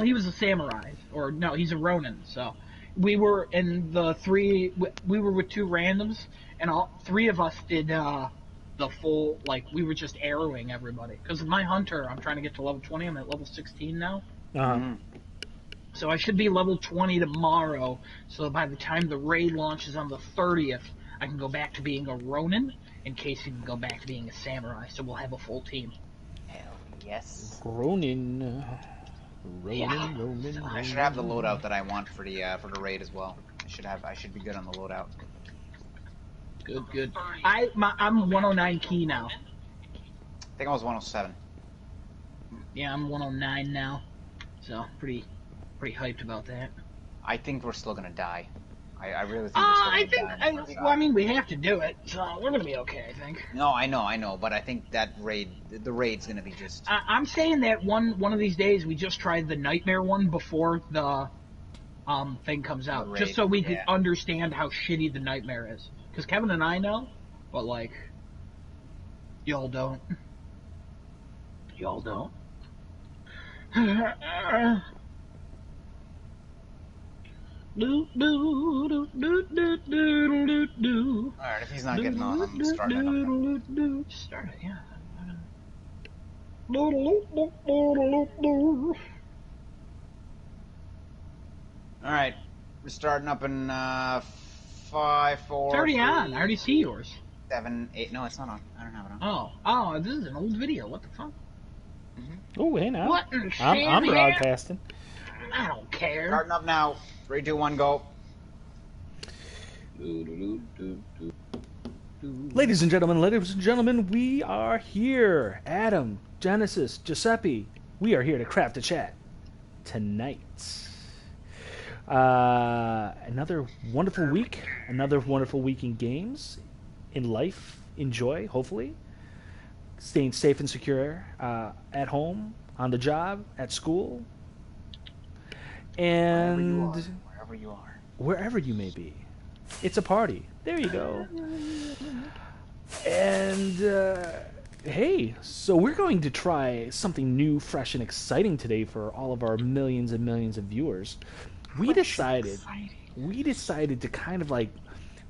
he was a samurai, or no, he's a Ronin. So we were in the three. We were with two randoms, and all three of us did the full. Like we were just arrowing everybody. Because my hunter, I'm trying to get to level 20. I'm at level 16 now. Uh-huh. So I should be level 20 tomorrow. So by the time the raid launches on the 30th, I can go back to being a Ronin. In case you can go back to being a samurai. So we'll have a full team. Hell yes. Ronin. Yeah. Ronin. I should have the loadout that I want for the raid as well. I should be good on the loadout. Good. I'm 109 key now. I think I was 107. Yeah, I'm 109 now. So pretty hyped about that. I think we're still gonna die. I really think we're still gonna die. I mean, we have to do it, so we're gonna be okay, I think. No, I know, but I think that the raid's gonna be just. I'm saying that one of these days we just tried the nightmare one before the thing comes out, raid, just so we can understand how shitty the nightmare is. Because Kevin and I know, but like, y'all don't. Y'all don't. Alright, if he's not getting on, I'm starting it up. Start it, yeah. Alright, we're starting up in 5, 4. It's already 3, on. I already see yours. 7, 8. No, it's not on. I don't have it on. Oh, this is an old video. What the fuck? Oh, hey now. What in I'm broadcasting. I don't care. Starting up now. 3, 2, 1, go. Ladies and gentlemen, we are here. Adam, Genesis, Giuseppe, we are here to craft a chat tonight. Another wonderful week in games, in life. Enjoy, hopefully. Staying safe and secure at home, on the job, at school, and wherever you may be. It's a party. There you go. And hey, so we're going to try something new, fresh, and exciting today for all of our millions and millions of viewers. We decided to kind of like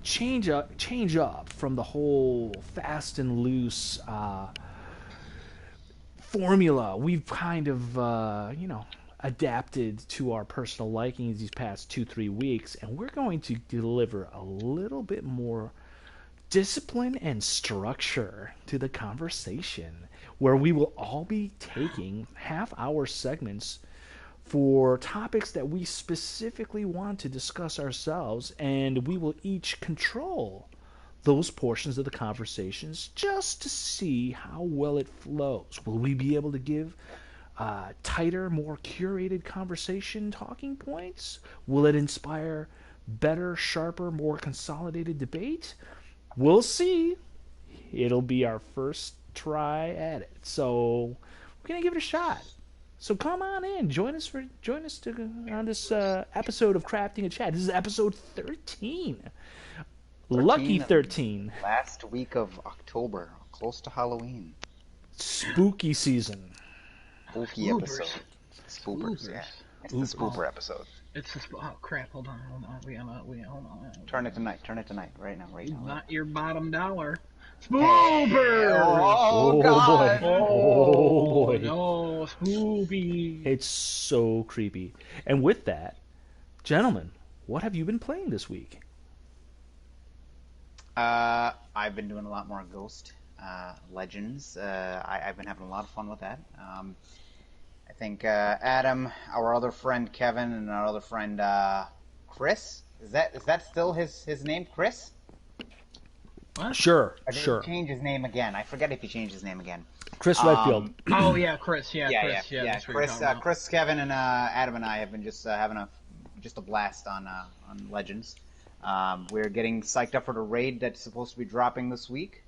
change up from the whole fast and loose formula we've kind of adapted to our personal likings these past 2-3 weeks, and we're going to deliver a little bit more discipline and structure to the conversation, where we will all be taking half-hour segments for topics that we specifically want to discuss ourselves, and we will each control those portions of the conversations just to see how well it flows. Will we be able to give tighter, more curated conversation talking points? Will it inspire better, sharper, more consolidated debate? We'll see. It'll be our first try at it, so we're gonna give it a shot. So come on in, join us on this episode of Crafting a Chat. This is episode 13. Lucky 13. Last week of October, close to Halloween. Spooky season. Spooky episode. Spoopers, yeah. It's the spooper episode. It's the oh crap! Hold on. Hold on. Turn it tonight, right now. Not your bottom dollar. Spoopers! Oh God! Boy! Oh boy! No, spoopy! It's so creepy. And with that, gentlemen, what have you been playing this week? I've been doing a lot more Ghost Legends. I've been having a lot of fun with that. I think Adam, our other friend Kevin, and our other friend Chris. Is that still his name, Chris? What? Sure. Or did he change his name again? I forget if he changed his name again. Chris Redfield. Oh yeah, Chris. Yeah. Chris, Kevin, and Adam and I have been just having a blast on Legends. We're getting psyched up for the raid that's supposed to be dropping this week.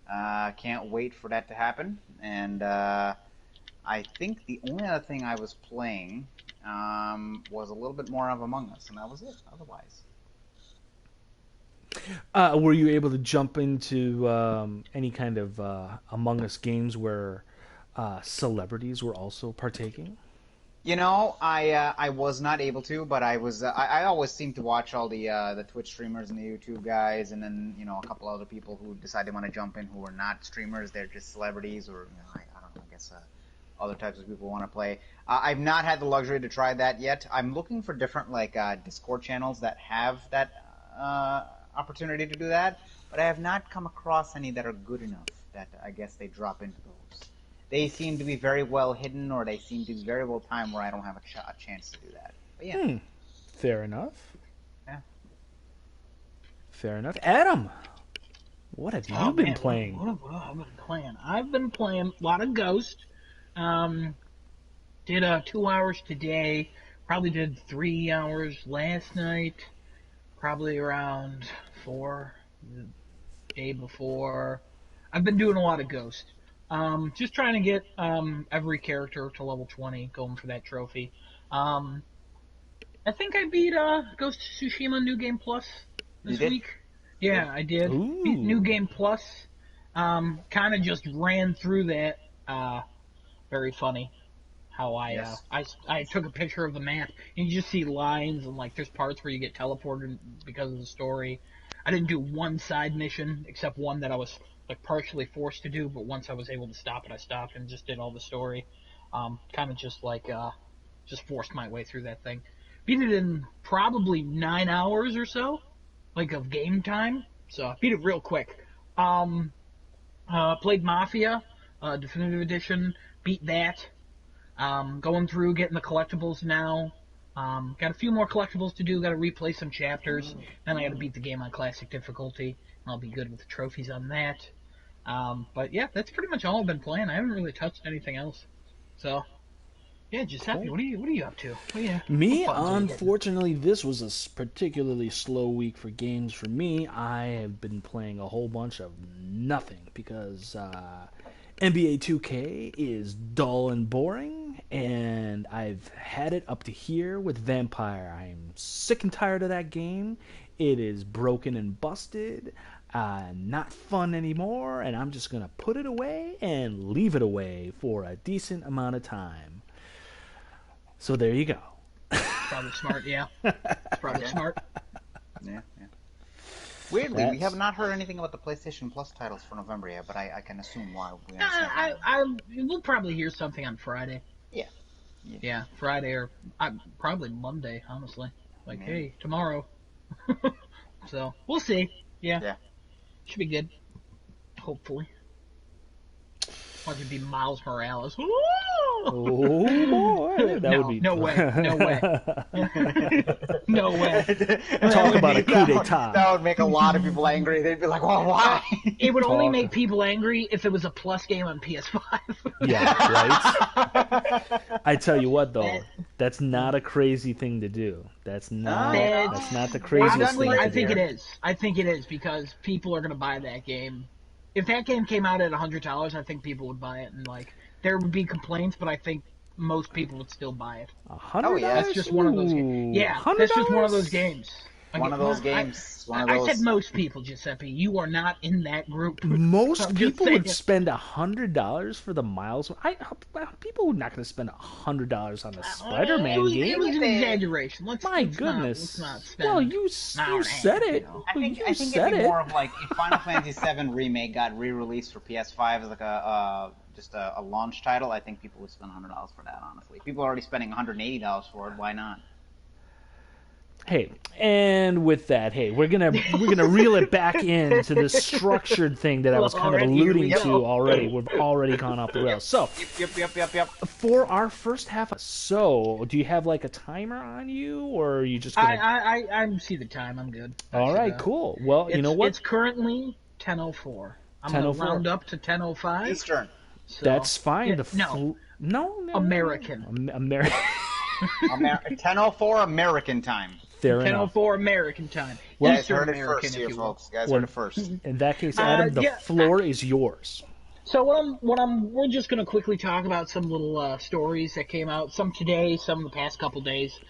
Can't wait for that to happen. And I think the only other thing I was playing was a little bit more of Among Us, and that was it. Otherwise, were you able to jump into any kind of Among Us games where celebrities were also partaking? You know, I was not able to, but I was I always seem to watch all the Twitch streamers and the YouTube guys, and then a couple other people who decide they want to jump in who are not streamers, they're just celebrities, or I don't know, I guess other types of people want to play. I've not had the luxury to try that yet. I'm looking for different Discord channels that have that opportunity to do that, but I have not come across any that are good enough that I guess they drop into those. They seem to be very well hidden, or they seem to be very well timed where I don't have a chance to do that. But yeah. Fair enough. Yeah. Fair enough. Adam, what have you been playing? What have I been playing? I've been playing a lot of Ghost. Did 2 hours today. Probably did 3 hours last night. Probably around 4 the day before. I've been doing a lot of Ghost. Just trying to get every character to level 20, going for that trophy. I think I beat Ghost of Tsushima New Game Plus this week. Yeah, I did. Ooh. Beat New Game Plus. Kind of just ran through that. Very funny how I took a picture of the map and you just see lines and there's parts where you get teleported because of the story. I didn't do one side mission except one that I was partially forced to do, but once I was able to stop it, I stopped and just did all the story. Kind of just just forced my way through that thing. Beat it in probably 9 hours or so, of game time. So I beat it real quick. Played Mafia, Definitive Edition, beat that. Going through, getting the collectibles now. Got a few more collectibles to do, got to replay some chapters. Then I got to beat the game on classic difficulty. I'll be good with the trophies on that. But yeah, that's pretty much all I've been playing. I haven't really touched anything else. So, yeah, Giuseppe, Cool. what are you up to? Me, what buttons are you hitting? unfortunately, this was a particularly slow week for games for me. I have been playing a whole bunch of nothing because NBA 2K is dull and boring, and I've had it up to here with Vampire. I'm sick and tired of that game. It is broken and busted, not fun anymore, and I'm just going to put it away and leave it away for a decent amount of time. So there you go. Probably smart, yeah. It's probably smart. Yeah. Weirdly, we have not heard anything about the PlayStation Plus titles for November yet, but I can assume why. We'll probably hear something on Friday. Yeah, Friday or probably Monday, honestly. Hey, tomorrow. So, we'll see. Yeah. Should be good. Hopefully. Watch it be Miles Morales. Oh boy, that would be no way. No way. Talk about a coup d'etat. That would make a lot of people angry. They'd be like, "Well, why?" It would only make people angry if it was a Plus game on PS5. Yeah, right. I tell you what, though, that's not a crazy thing to do. That's not the craziest Honestly, thing to do. I think it is because people are going to buy that game. If that game came out at $100, I think people would buy it, and there would be complaints, but I think most people would still buy it. $100? Oh, yeah. That's just one of those games. Yeah, $100? that's just one of those games. One of those games. I said most people, Giuseppe. You are not in that group. Most people would spend $100 for the Miles. People are not going to spend $100 on a Spider-Man game. It was an exaggeration. My goodness. Let's not spend. Well, you said it. I think it'd be more of if Final Fantasy VII Remake got re-released for PS5 as just a launch title. I think people would spend $100 for that. Honestly, people are already spending $180 for it. Why not? Hey, and with that, we're gonna reel it back into the structured thing that I was kind of alluding to already. We've already gone off the rails. So, Yep. for our first half, do you have a timer on you, or are you just gonna? I see the time. I'm good. All right, cool. Well, you know what? It's currently 10:04. I'm gonna round up to 10:05 Eastern. So, that's fine. No. American. American. 10:04 American time. 10:04 American time. Well, guys heard it first here, folks. Guys heard it first. In that case, Adam, the floor is yours. So we're just gonna quickly talk about some little stories that came out. Some today, some in the past couple days.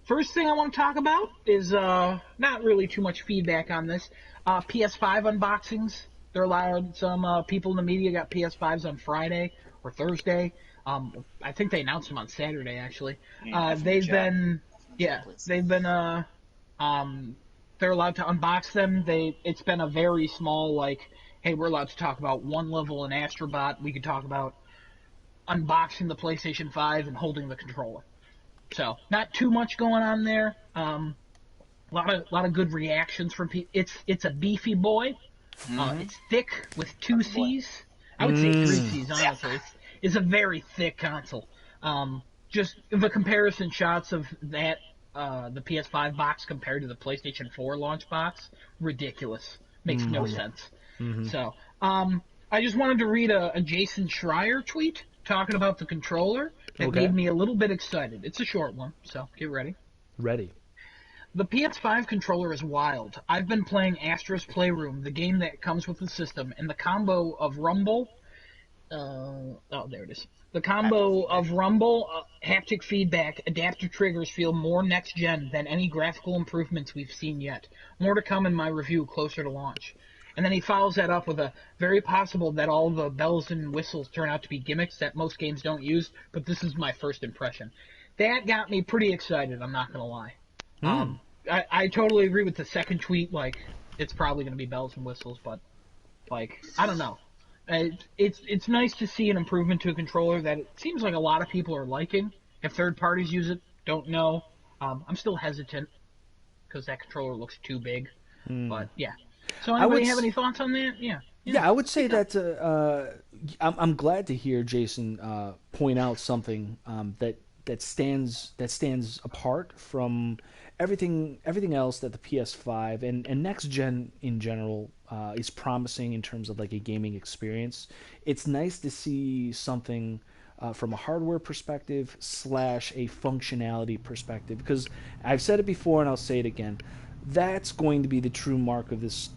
First thing I want to talk about is not really too much feedback on this. PS5 unboxings. They're allowed. Some people in the media got PS5s on Friday or Thursday. I think they announced them on Saturday actually. Yeah, They've chat. been, yeah, they've been, um, they're allowed to unbox them. It's been a very small, like, hey, we're allowed to talk about one level in Astrobot. We could talk about unboxing the PlayStation 5 and holding the controller. So not too much going on there. A lot of good reactions from people. It's a beefy boy. It's thick with two That's a boy. C's. I would say three C's, honestly. It's a very thick console. Just the comparison shots of that, the PS5 box compared to the PlayStation 4 launch box, ridiculous. Makes no sense. So, I just wanted to read a Jason Schreier tweet talking about the controller that Okay. made me a little bit excited. It's a short one, so get ready. Ready. The PS5 controller is wild. I've been playing Astro's Playroom, the game that comes with the system, and the combo of rumble. There it is. The combo of rumble, haptic feedback, adaptive triggers feel more next gen than any graphical improvements we've seen yet. More to come in my review closer to launch. And then he follows that up with a very possible that all the bells and whistles turn out to be gimmicks that most games don't use, but this is my first impression. That got me pretty excited, I'm not going to lie. I totally agree with the second tweet, like, it's probably going to be bells and whistles, but, like, I don't know. It's nice to see an improvement to a controller that it seems like a lot of people are liking. If third parties use it, don't know. I'm still hesitant, because that controller looks too big, but, yeah. So anybody have any thoughts on that? Yeah. Yeah, I would say that I'm glad to hear Jason point out something that stands apart from everything else that the PS5 and next gen in general is promising in terms of like a gaming experience. It's nice to see something from a hardware perspective / a functionality perspective, because I've said it before and I'll say it again. That's going to be the true mark of this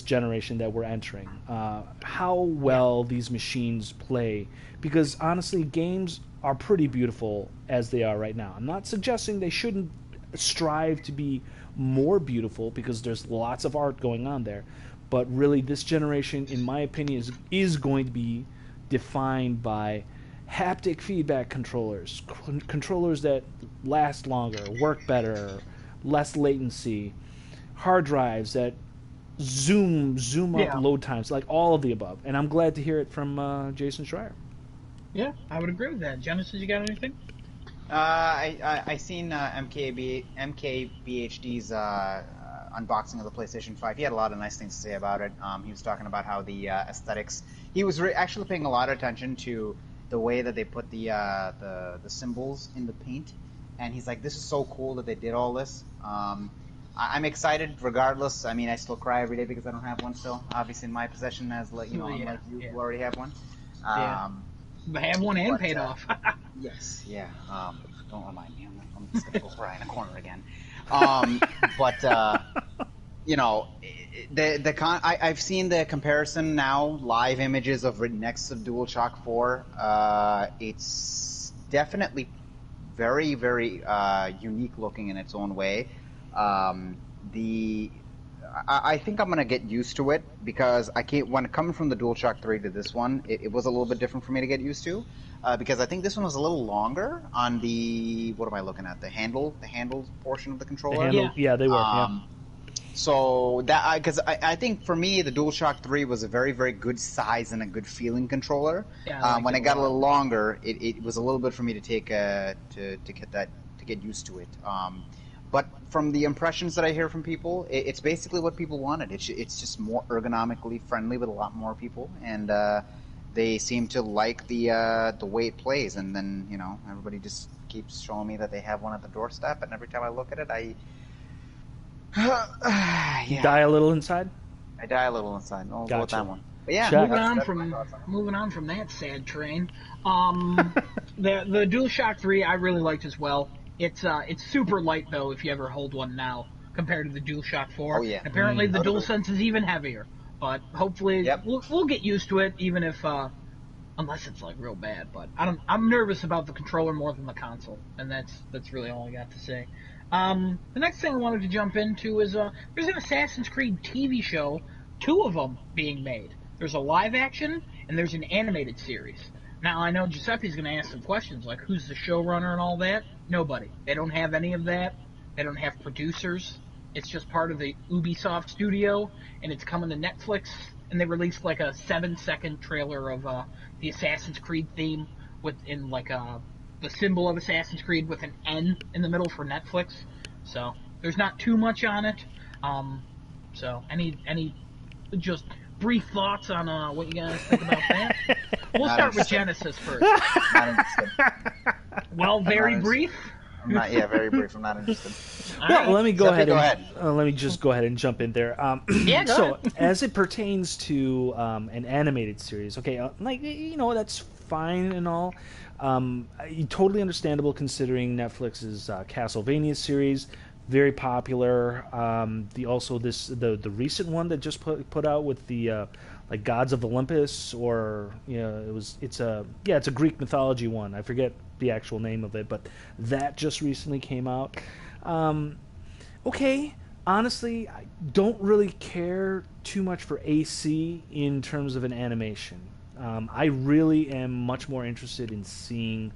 generation that we're entering. How well these machines play, because honestly, games are pretty beautiful as they are right now. I'm not suggesting they shouldn't strive to be more beautiful, because there's lots of art going on there. But really, this generation, in my opinion, is going to be defined by haptic feedback controllers, controllers that last longer, work better, less latency, hard drives that zoom up load times, like all of the above. And I'm glad to hear it from Jason Schreier. Yeah, I would agree with that. Genesis, you got anything? I seen MKBHD's unboxing of the PlayStation 5. He had a lot of nice things to say about it. He was talking about how the aesthetics. He was actually paying a lot of attention to the way that they put the symbols in the paint, and he's like, "This is so cool that they did all this." I'm excited regardless. I mean, I still cry every day because I don't have one still. Obviously, in my possession, unlike you who already have one. I have one and paid off. Yes, yeah. Don't remind me. I'm just gonna go cry in a corner again. I've seen the comparison now, live images of it next to DualShock 4. It's definitely very, very unique looking in its own way. I think I'm gonna get used to it, because I can't. When coming from the DualShock 3 to this one, it was a little bit different for me to get used to, because I think this one was a little longer on the. What am I looking at? The handle portion of the controller. Yeah, they were. So that because I think for me the DualShock 3 was a very, very good size and a good feeling controller. When it got a little longer, it was a little bit for me to take to get used to it. But from the impressions that I hear from people, it's basically what people wanted. It's just more ergonomically friendly with a lot more people, and they seem to like the way it plays. And then everybody just keeps showing me that they have one at the doorstep, and every time I look at it, I die a little inside. I die a little inside. I'll go with that one. But yeah, moving on from that sad train. The DualShock 3 I really liked as well. It's super light though if you ever hold one now compared to the DualShock 4. Oh yeah. Apparently the DualSense is even heavier, but hopefully we'll get used to it, even if unless it's like real bad. But I'm nervous about the controller more than the console, and that's really all I got to say. The next thing I wanted to jump into is there's an Assassin's Creed TV show, 2 of them being made. There's a live action and there's an animated series. Now, I know Giuseppe's going to ask some questions, like who's the showrunner and all that. Nobody. They don't have any of that. They don't have producers. It's just part of the Ubisoft studio, and it's coming to Netflix. And they released like a 7-second trailer of the Assassin's Creed theme within like the symbol of Assassin's Creed with an N in the middle for Netflix. So there's not too much on it. So any just brief thoughts on what you guys think about that? We'll start with Genesis first. Not interested. Well, very brief. I'm not. Yeah, very brief. I'm not interested. Well, let me go ahead. Go let me just go ahead and jump in there. Yeah, go so, ahead. as it pertains to an animated series, okay, that's fine and all. Totally understandable considering Netflix's Castlevania series, very popular. The recent one that just put out with the like Gods of Olympus, or it's a Greek mythology one. I forget the actual name of it, but that just recently came out. Okay, honestly, I don't really care too much for AC in terms of an animation. I really am much more interested in seeing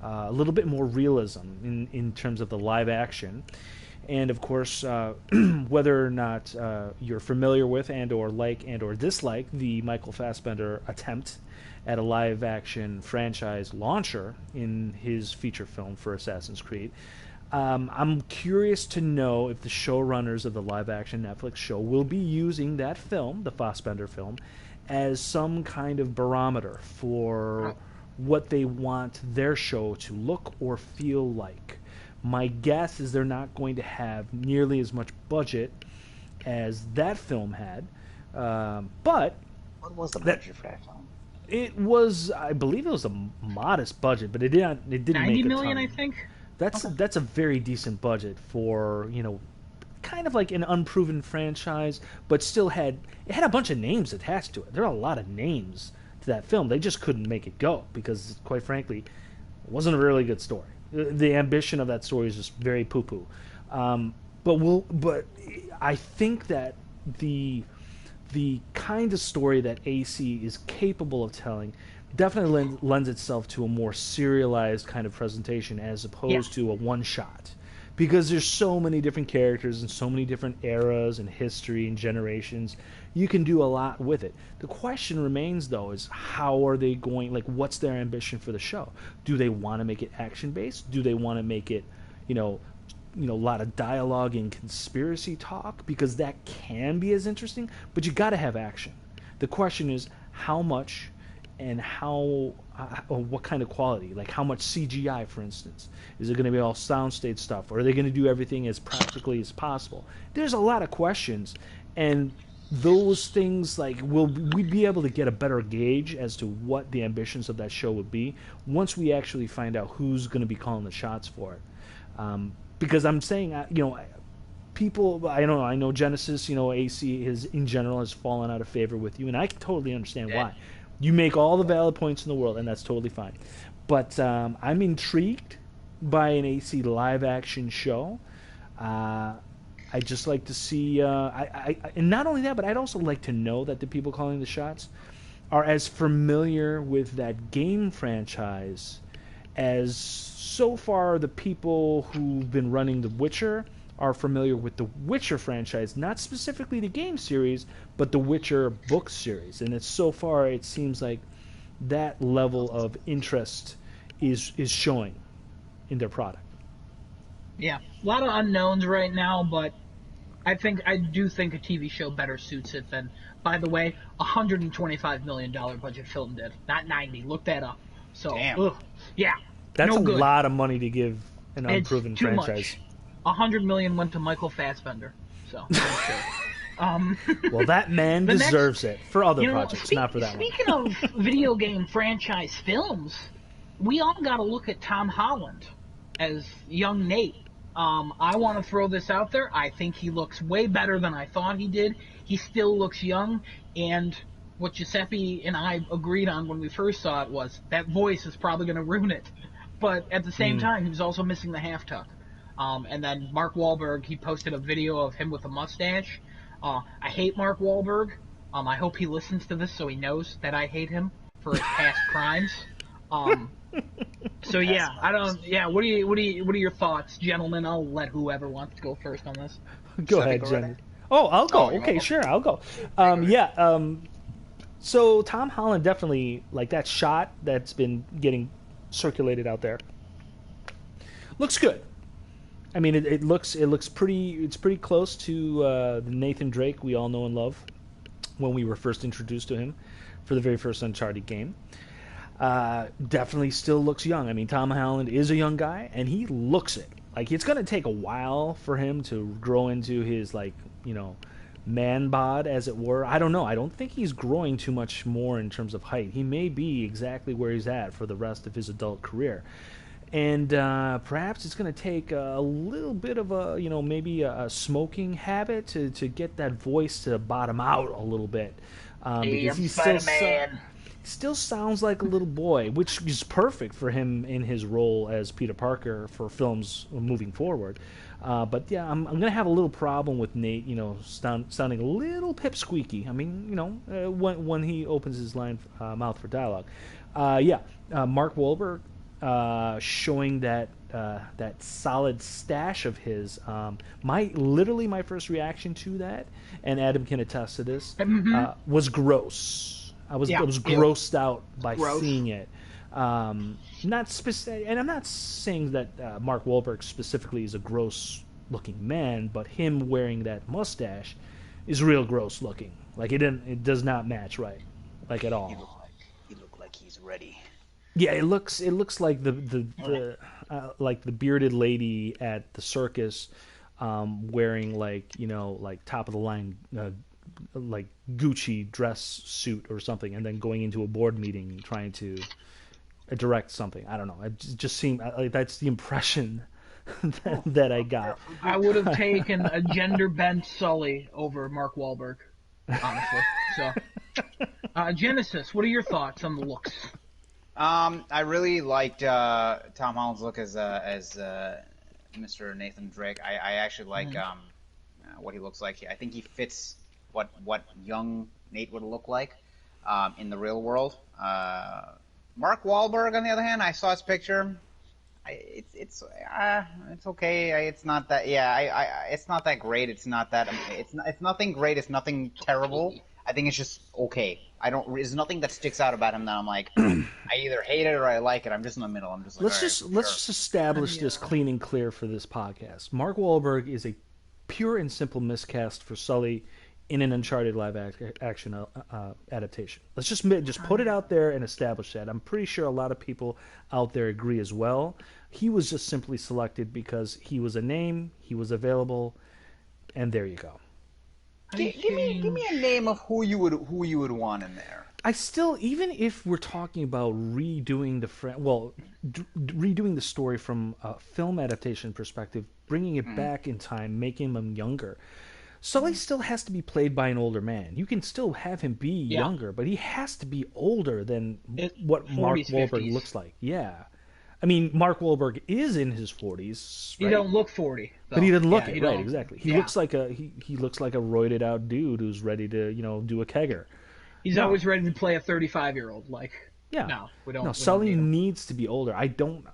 a little bit more realism in terms of the live action. And of course, whether or not you're familiar with and or dislike the Michael Fassbender attempt at a live-action franchise launcher in his feature film for Assassin's Creed, I'm curious to know if the showrunners of the live-action Netflix show will be using that film, the Fassbender film, as some kind of barometer for what they want their show to look or feel like. My guess is they're not going to have nearly as much budget as that film had, but What was the budget for that film? it was, I believe, it was a modest budget, but it didn't make a ton. 90 million, I think. That's a very decent budget for kind of like an unproven franchise, but still had a bunch of names attached to it. There are a lot of names to that film. They just couldn't make it go because, quite frankly, it wasn't a really good story. The ambition of that story is just very poo-poo. But I think that the kind of story that AC is capable of telling definitely lends itself to a more serialized kind of presentation as opposed to a one-shot. Because there's so many different characters and so many different eras and history and generations, you can do a lot with it. The question remains, though, is how are they going, like, what's their ambition for the show? Do they want to make it action-based? Do they want to make it, a lot of dialogue and conspiracy talk? Because that can be as interesting, but you got to have action. The question is how much and what kind of quality, like how much CGI, for instance. Is it going to be all soundstage stuff, or are they going to do everything as practically as possible? There's a lot of questions, and those things, like, we'd be able to get a better gauge as to what the ambitions of that show would be once we actually find out who's going to be calling the shots for it. Because I'm saying, people, I don't know, I know Genesis, AC in general has fallen out of favor with you, and I totally understand why. You make all the valid points in the world, and that's totally fine. But I'm intrigued by an AC live-action show. I'd just like to see... and not only that, but I'd also like to know that the people calling the shots are as familiar with that game franchise as so far the people who've been running The Witcher are familiar with the Witcher franchise, not specifically the game series, but the Witcher book series. And it's so far, it seems like that level of interest is showing in their product. Yeah, a lot of unknowns right now, but I do think a TV show better suits it than, by the way, $125 million budget film did, not 90. Look that up. So, damn. Yeah, that's no a good. lot of money to give an unproven It's too franchise. Much. $100 million went to Michael Fassbender. So, I'm sure. Well, that man deserves it for other projects, not for that one. Speaking of video game franchise films, we all got to look at Tom Holland as young Nate. I want to throw this out there. I think he looks way better than I thought he did. He still looks young, and what Giuseppe and I agreed on when we first saw it was that voice is probably going to ruin it. But at the same time, he was also missing the half tuck. And then Mark Wahlberg, he posted a video of him with a mustache. I hate Mark Wahlberg. I hope he listens to this so he knows that I hate him for his past crimes. Um, so yeah, I don't. Yeah, what are your thoughts, gentlemen? I'll let whoever wants to go first on this. Go Should I ahead, go right Jen. ahead? Oh, I'll Oh, go. you Okay, want? sure, I'll go. Go ahead. Yeah. So Tom Holland definitely like that shot that's been getting circulated out there. Looks good. I mean, it looks pretty close to the Nathan Drake we all know and love when we were first introduced to him for the very first Uncharted game. Definitely still looks young. I mean, Tom Holland is a young guy, and he looks it. Like, it's going to take a while for him to grow into his, like, man bod, as it were. I don't know. I don't think he's growing too much more in terms of height. He may be exactly where he's at for the rest of his adult career. And perhaps it's going to take a little bit of a, maybe a smoking habit to get that voice to bottom out a little bit. Because he's still sounds like a little boy, which is perfect for him in his role as Peter Parker for films moving forward. But yeah, I'm going to have a little problem with Nate, sounding a little pipsqueaky. I mean, when he opens his mouth for dialogue. Mark Wahlberg showing that solid stash of his. Literally my first reaction to that, and Adam can attest to this, was gross. I was grossed out by seeing it. Not specific, and I'm not saying that Mark Wahlberg specifically is a gross-looking man, but him wearing that mustache is real gross looking. Like it does not match right, like at all. He looked like he's ready. Yeah, it looks like the like the bearded lady at the circus, wearing like top of the line like Gucci dress suit or something, and then going into a board meeting trying to direct something. I don't know. It just seemed like that's the impression that I got. I would have taken a gender bent Sully over Mark Wahlberg, honestly. So, Genesis, what are your thoughts on the looks? I really liked Tom Holland's look as Mr. Nathan Drake. I actually like what he looks like. I think he fits what young Nate would look like in the real world. Mark Wahlberg, on the other hand, I saw his picture. It's okay. It's not that. Yeah, it's not that great. It's not that. It's nothing great. It's nothing terrible. I think it's just okay. There's nothing that sticks out about him that I'm like, I either hate it or I like it. I'm just in the middle. I'm just like, let's just establish this clean and clear for this podcast. Mark Wahlberg is a pure and simple miscast for Sully in an Uncharted live action adaptation. Let's just put it out there and establish that. I'm pretty sure a lot of people out there agree as well. He was just simply selected because he was a name, he was available, and there you go. Give me a name of who you would want in there. I still, even if we're talking about redoing the story from a film adaptation perspective, bringing it back in time, making him younger, Sully still has to be played by an older man. You can still have him be younger, but he has to be older than what Mark Wahlberg 50s. looks like. Yeah. I mean, Mark Wahlberg is in his 40s. Right? He don't look 40, though. But he doesn't look it, right? Exactly. He looks like he looks like a roided out dude who's ready to do a kegger. He's always ready to play a 35-year-old. Like, no, we don't. No, Sully needs to be older. I don't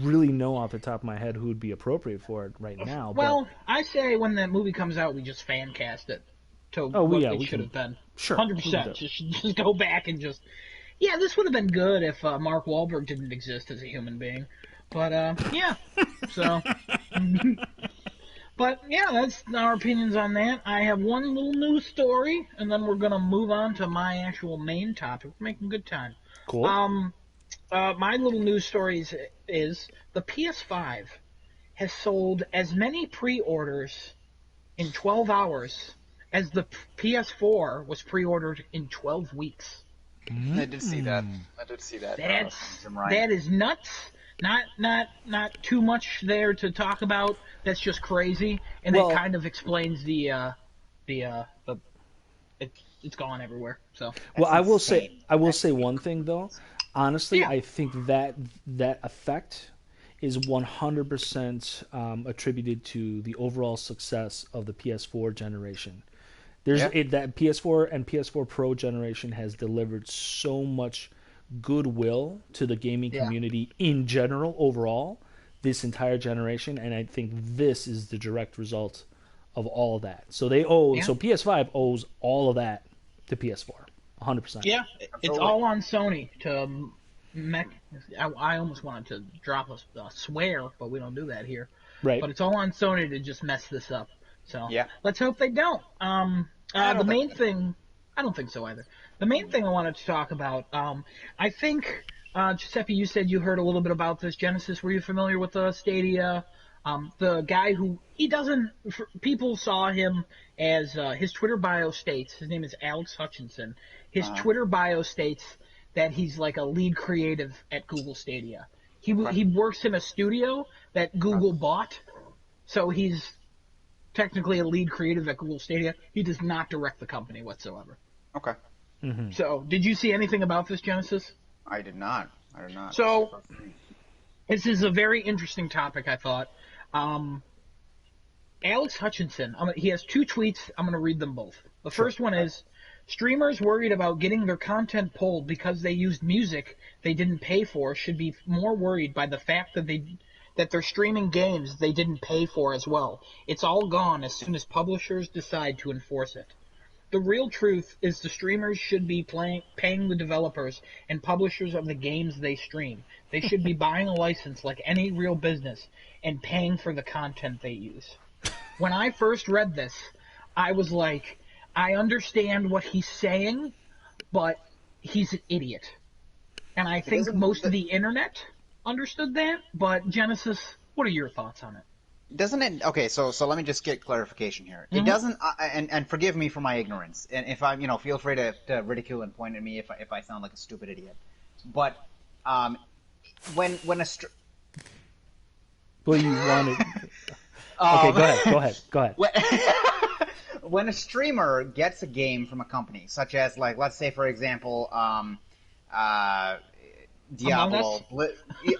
really know off the top of my head who would be appropriate for it right now. Well, I say when that movie comes out, we just fan cast it to what it should have been. Sure, 100%. Just go back and just. Yeah, this would have been good if Mark Wahlberg didn't exist as a human being. But, yeah. So. But, yeah, that's our opinions on that. I have one little news story, and then we're going to move on to my actual main topic. We're making good time. Cool. My little news story is the PS5 has sold as many pre-orders in 12 hours as the PS4 was pre-ordered in 12 weeks. I did see that. That is nuts. Not too much there to talk about. That's just crazy, and it kind of explains it's gone everywhere. So I will say one thing though. Honestly, I think that effect is 100% attributed to the overall success of the PS4 generation. That PS4 and PS4 Pro generation has delivered so much goodwill to the gaming Yeah. community in general, overall, this entire generation, and I think this is the direct result of all of that. So Yeah. so PS5 owes all of that to PS4, 100%. Yeah, it's Absolutely. all on Sony to mech. I almost wanted to drop a swear, but we don't do that here. Right. But it's all on Sony to just mess this up. So Yeah. let's hope they don't. I The don't think main so. thing, I don't think so either. The main thing I wanted to talk about, I think, Giuseppe, you said you heard a little bit about this. Genesis, were you familiar with the Stadia? The guy who he doesn't. People saw him as his Twitter bio states. His name is Alex Hutchinson. His Twitter bio states that he's like a lead creative at Google Stadia. He works in a studio that Google bought, so he's technically a lead creative at Google Stadia. He does not direct the company whatsoever. Okay. So, did you see anything about this, Genesis? I did not. I did not. So, this is a very interesting topic, I thought. Alex Hutchinson, he has two tweets. I'm going to read them both. The first one is, streamers worried about getting their content pulled because they used music they didn't pay for should be more worried by the fact that they're streaming games they didn't pay for as well. It's all gone as soon as publishers decide to enforce it. The real truth is the streamers should be paying the developers and publishers of the games they stream. They should be buying a license like any real business and paying for the content they use. When I first read this, I was like, I understand what he's saying, but he's an idiot. And I think most of the internet understood that, but Genesis, what are your thoughts on it? Doesn't it? Okay, so let me just get clarification here. It doesn't, and forgive me for my ignorance, and if I'm, feel free to ridicule and point at me if I sound like a stupid idiot. But when a Well, you wanted. Okay, go ahead. When a streamer gets a game from a company, such as like, let's say for example, Diablo.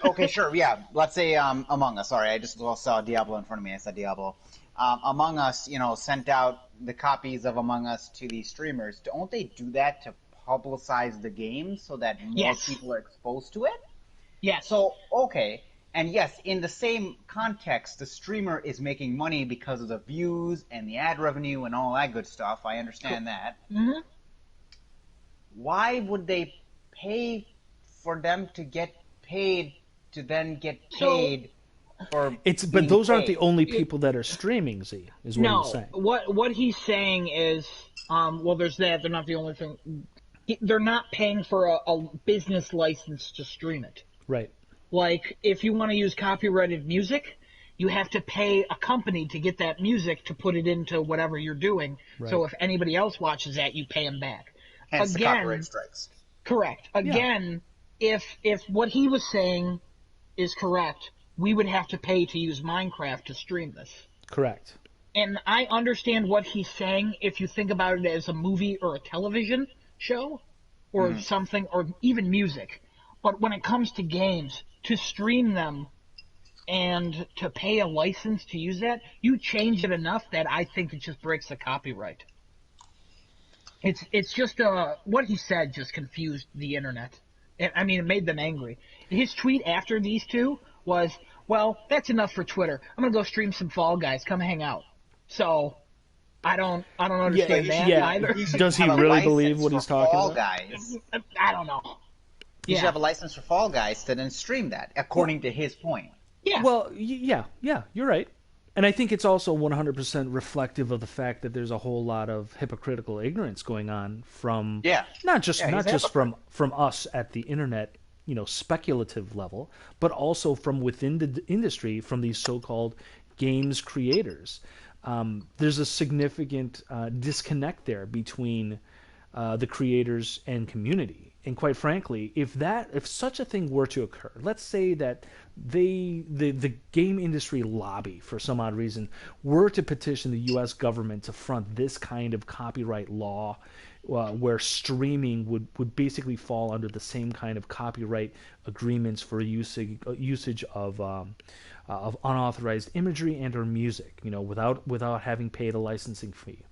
Okay, sure, yeah. Let's say Among Us. Sorry, I just saw Diablo in front of me. I said Diablo. Among Us, sent out the copies of Among Us to these streamers. Don't they do that to publicize the game so that more people are exposed to it? Yes. So, okay. And yes, in the same context, the streamer is making money because of the views and the ad revenue and all that good stuff. I understand that. Mm-hmm. Why would they pay for them to get paid to then get paid for But those aren't the paid? only people that are streaming, Z, is what he's saying. What he's saying is, well, there's that. They're not the only thing. They're not paying for a business license to stream it. Right. Like, if you want to use copyrighted music, you have to pay a company to get that music to put it into whatever you're doing. Right. So if anybody else watches that, you pay them back. Hence the copyright strikes. Correct. Again, if what he was saying is correct, we would have to pay to use Minecraft to stream this. Correct. And I understand what he's saying if you think about it as a movie or a television show or something, or even music. But when it comes to games, to stream them and to pay a license to use that, you change it enough that I think it just breaks the copyright. It's just what he said just confused the internet. It made them angry. His tweet after these two was, well, that's enough for Twitter. I'm going to go stream some Fall Guys. Come hang out. So I don't understand that either. Does he really believe what he's talking Fall about? Guys. I don't know. You should have a license for Fall Guys to then stream that, according to his point. Yeah. Well, yeah, you're right. And I think it's also 100% reflective of the fact that there's a whole lot of hypocritical ignorance going on from not just from us at the internet, speculative level, but also from within the industry, from these so-called games creators. There's a significant disconnect there between the creators and community. And quite frankly, if such a thing were to occur, let's say that the game industry lobby, for some odd reason, were to petition the U.S. government to front this kind of copyright law, where streaming would basically fall under the same kind of copyright agreements for usage of unauthorized imagery and or music, without having paid a licensing fee,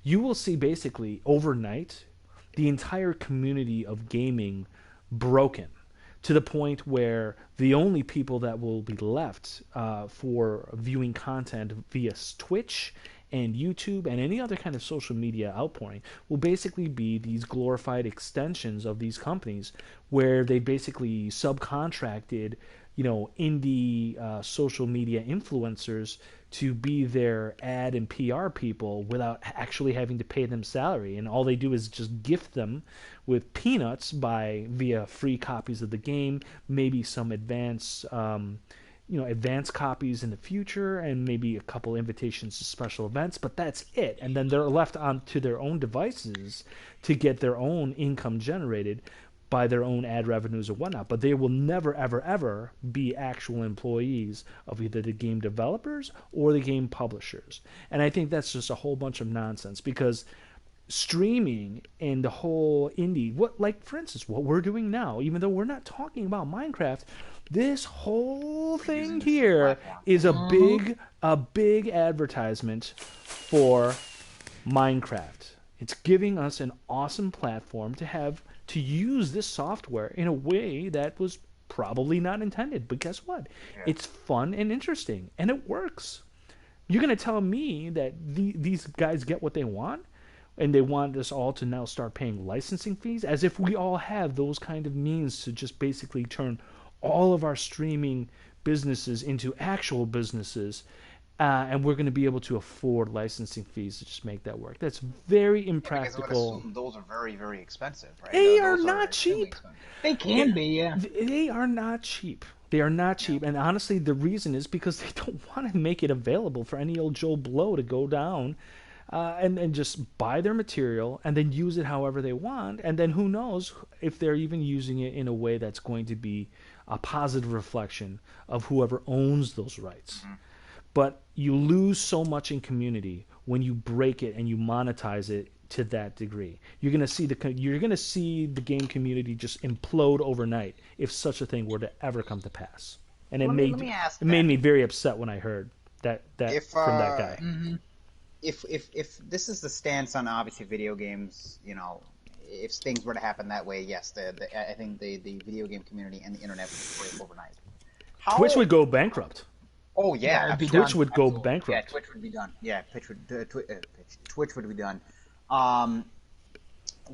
you will see basically overnight the entire community of gaming broken to the point where the only people that will be left for viewing content via Twitch and YouTube and any other kind of social media outpouring will basically be these glorified extensions of these companies where they basically subcontracted, indie social media influencers to be their ad and PR people without actually having to pay them salary, and all they do is just gift them with peanuts via free copies of the game, maybe some advance copies in the future, and maybe a couple invitations to special events, but that's it. And then they're left onto their own devices to get their own income generated by their own ad revenues or whatnot, but they will never, ever, ever be actual employees of either the game developers or the game publishers. And I think that's just a whole bunch of nonsense, because streaming and the whole indie, for instance, what we're doing now, even though we're not talking about Minecraft, this whole thing here is a big advertisement for Minecraft. It's giving us an awesome platform to use this software in a way that was probably not intended. But guess what? Yeah. It's fun and interesting, and it works. You're going to tell me that these guys get what they want, and they want us all to now start paying licensing fees, as if we all have those kind of means to just basically turn all of our streaming businesses into actual businesses, and we're going to be able to afford licensing fees to just make that work. That's very impractical. Yeah, those are very, very expensive, right? They are not cheap. They can be, yeah. They are not cheap. They are not cheap, and honestly, the reason is because they don't want to make it available for any old Joe Blow to go down and just buy their material and then use it however they want, and then who knows if they're even using it in a way that's going to be a positive reflection of whoever owns those rights. Mm-hmm. But you lose so much in community when you break it and you monetize it to that degree. You're going to see the game community just implode overnight if such a thing were to ever come to pass. And it made me very upset when I heard that from that guy. Mm-hmm. If this is the stance on obviously video games, if things were to happen that way, yes, I think the video game community and the internet would break overnight. Twitch would go bankrupt. Oh yeah, Twitch would go bankrupt. Yeah, Twitch would be done. Yeah, Twitch would be done.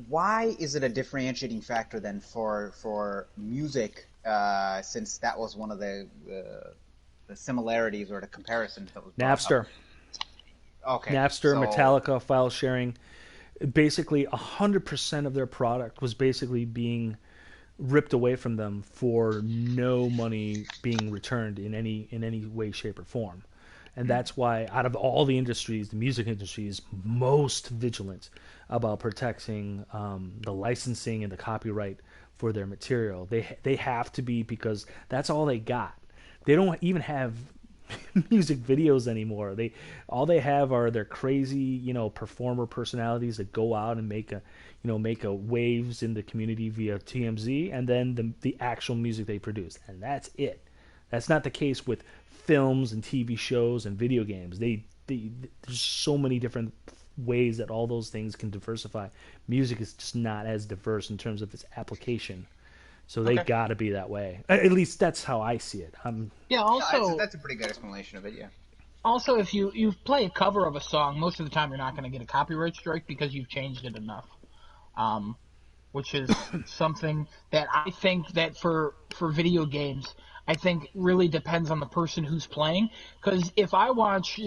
Why is it a differentiating factor then for music? Since that was one of the similarities or the comparisons that was Napster. Okay. Napster, Metallica, file sharing. Basically, 100% of their product was basically being ripped away from them for no money being returned in any way, shape, or form. And that's why, out of all the industries, the music industry is most vigilant about protecting the licensing and the copyright for their material. They have to be, because that's all they got. They don't even have music videos anymore. All they have are their crazy, performer personalities that go out and make a waves in the community via TMZ, and then the actual music they produce, and that's it. That's not the case with films and TV shows and video games. There's so many different ways that all those things can diversify. Music is just not as diverse in terms of its application. So they got to be that way. At least that's how I see it. Yeah. Also, that's a pretty good explanation of it. Yeah. Also, if you play a cover of a song, most of the time you're not going to get a copyright strike because you've changed it enough. Which is something that I think that for video games, I think really depends on the person who's playing. Because if I watch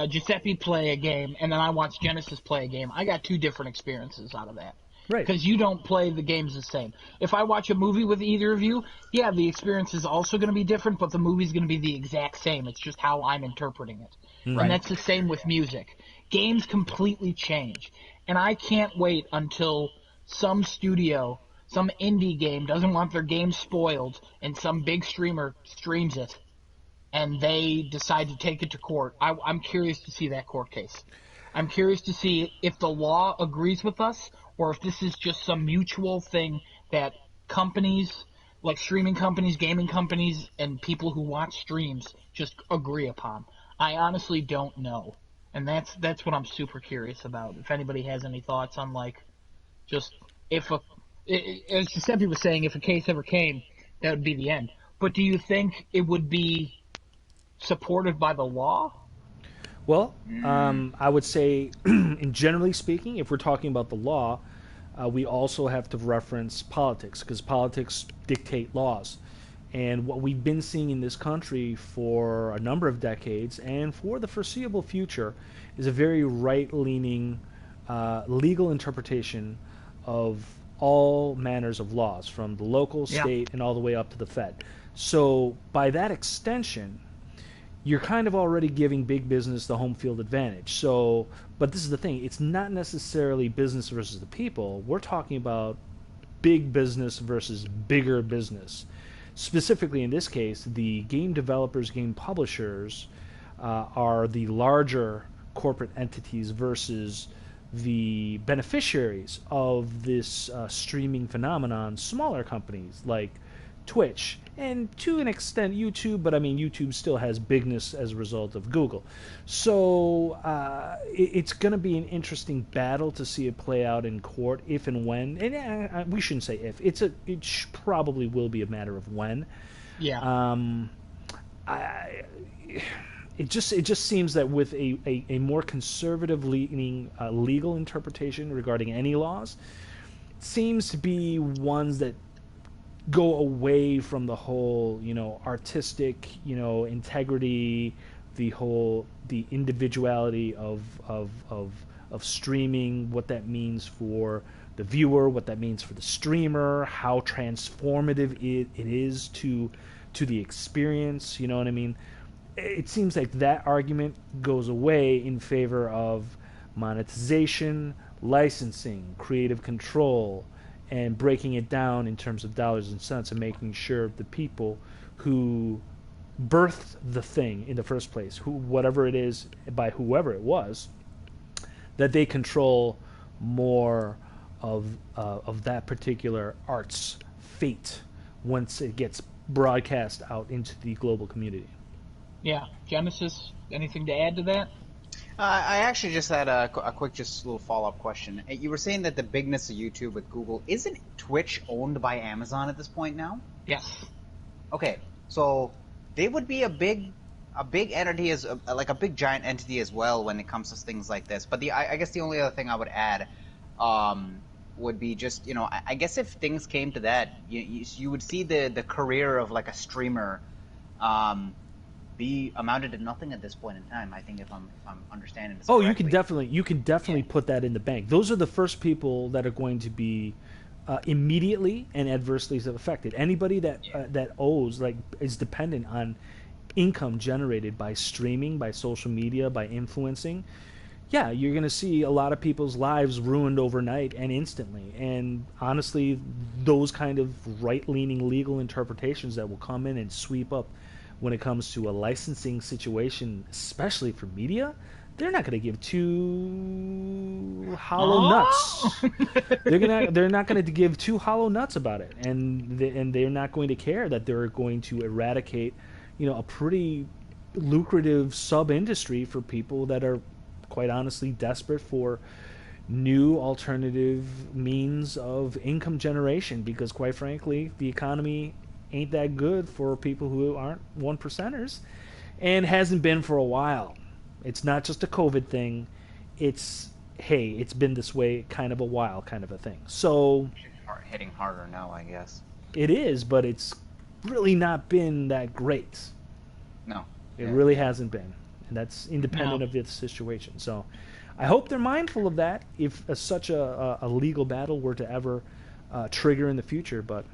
Giuseppe play a game and then I watch Genesis play a game, I got two different experiences out of that. Right. Because you don't play the games the same. If I watch a movie with either of you, yeah, the experience is also going to be different, but the movie's going to be the exact same. It's just how I'm interpreting it. Right. And that's the same with music. Games completely change. And I can't wait until some studio, some indie game doesn't want their game spoiled and some big streamer streams it and they decide to take it to court. I'm curious to see that court case. I'm curious to see if the law agrees with us or if this is just some mutual thing that companies, like streaming companies, gaming companies, and people who watch streams just agree upon. I honestly don't know. And that's what I'm super curious about. If anybody has any thoughts on, like, just if as Giuseppe was saying, if a case ever came, that would be the end. But do you think it would be supported by the law? Well, I would say, in generally speaking, if we're talking about the law, we also have to reference politics because politics dictate laws. And what we've been seeing in this country for a number of decades and for the foreseeable future is a very right-leaning legal interpretation of all manners of laws, from the local, Yeah. state, and all the way up to the Fed. So, by that extension, you're kind of already giving big business the home field advantage. So, but this is the thing, it's not necessarily business versus the people. We're talking about big business versus bigger business. Specifically in this case, the game developers, game publishers are the larger corporate entities versus the beneficiaries of this streaming phenomenon, smaller companies like Twitch, and to an extent YouTube, but I mean YouTube still has bigness as a result of Google. So it's going to be an interesting battle to see it play out in court if and when. And we shouldn't say if. Probably will be a matter of when. Yeah. It just seems that with a more conservative leaning legal interpretation regarding any laws, seems to be ones that go away from the whole, artistic, integrity, the individuality of streaming, what that means for the viewer, what that means for the streamer, how transformative it is to the experience. You know what I mean? It seems like that argument goes away in favor of monetization, licensing, creative control, and breaking it down in terms of dollars and cents and making sure the people who birthed the thing in the first place, whatever it is, by whoever it was, that they control more of that particular art's fate once it gets broadcast out into the global community. Yeah. Genesis, anything to add to that? I actually just had a quick, just little follow-up question. You were saying that the bigness of YouTube with Google, isn't Twitch owned by Amazon at this point now? Yes. Okay, so they would be a big entity, like a big giant entity as well when it comes to things like this. But I guess the only other thing I would add would be just, I guess if things came to that, you would see the career of like a streamer be amounted to nothing at this point in time. I think if I'm understanding this correctly. You can definitely put that in the bank. Those are the first people that are going to be immediately and adversely affected. Anybody that owes, like, is dependent on income generated by streaming, by social media, by influencing. Yeah, you're going to see a lot of people's lives ruined overnight and instantly. And honestly, those kind of right-leaning legal interpretations that will come in and sweep up when it comes to a licensing situation, especially for media, they're not going to give two hollow nuts. They're not going to give two hollow nuts about it, and they're not going to care that they're going to eradicate, a pretty lucrative sub-industry for people that are, quite honestly, desperate for new alternative means of income generation, because quite frankly, the economy ain't that good for people who aren't one percenters, and hasn't been for a while. It's not just a COVID thing. It's been this way kind of a while, kind of a thing. So hitting harder now, I guess. It is, but it's really not been that great. No. It really hasn't been. And that's independent of its situation. So I hope they're mindful of that if such a legal battle were to ever trigger in the future, but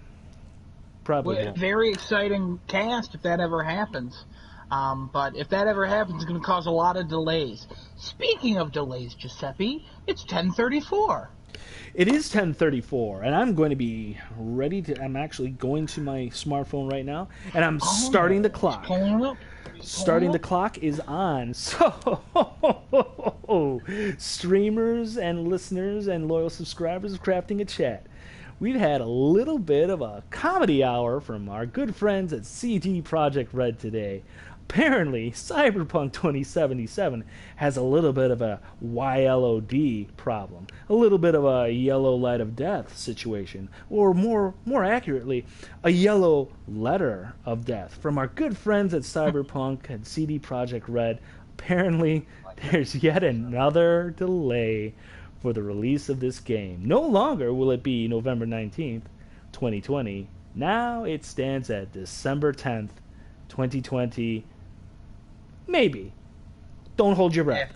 probably won't. Very exciting cast if that ever happens. But if that ever happens, it's going to cause a lot of delays. Speaking of delays, Giuseppe, it's 10:34. It is 10:34, and I'm going to be ready to... I'm actually going to my smartphone right now, and I'm starting the clock. Starting the clock is on. So, streamers and listeners and loyal subscribers of Crafting a Chat, we've had a little bit of a comedy hour from our good friends at CD Projekt Red today. apparently Cyberpunk 2077 has a little bit of a YLOD problem, a little bit of a yellow light of death situation, or more accurately, a yellow letter of death from our good friends at Cyberpunk and CD Projekt Red. Apparently, there's yet another delay for the release of this game. No longer will it be November 19th, 2020. Now it stands at December 10th, 2020. Maybe. Don't hold your breath.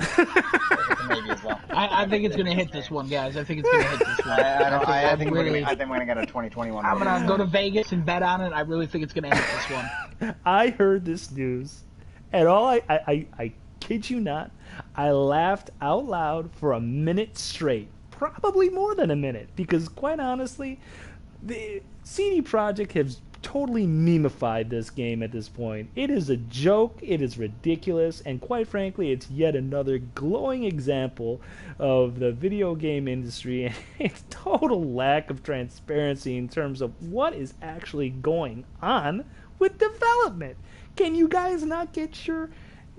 Maybe as well. I think it's going to hit this one, guys. I think it's going to hit this one. I think we're going to get a 2021. I'm going to go to Vegas and bet on it. I really think it's going to hit this one. I heard this news, and all I kid you not, I laughed out loud for a minute straight. Probably more than a minute, because quite honestly, the CD Projekt has totally memified this game at this point. It is a joke, it is ridiculous, and quite frankly, it's yet another glowing example of the video game industry and its total lack of transparency in terms of what is actually going on with development. Can you guys not get your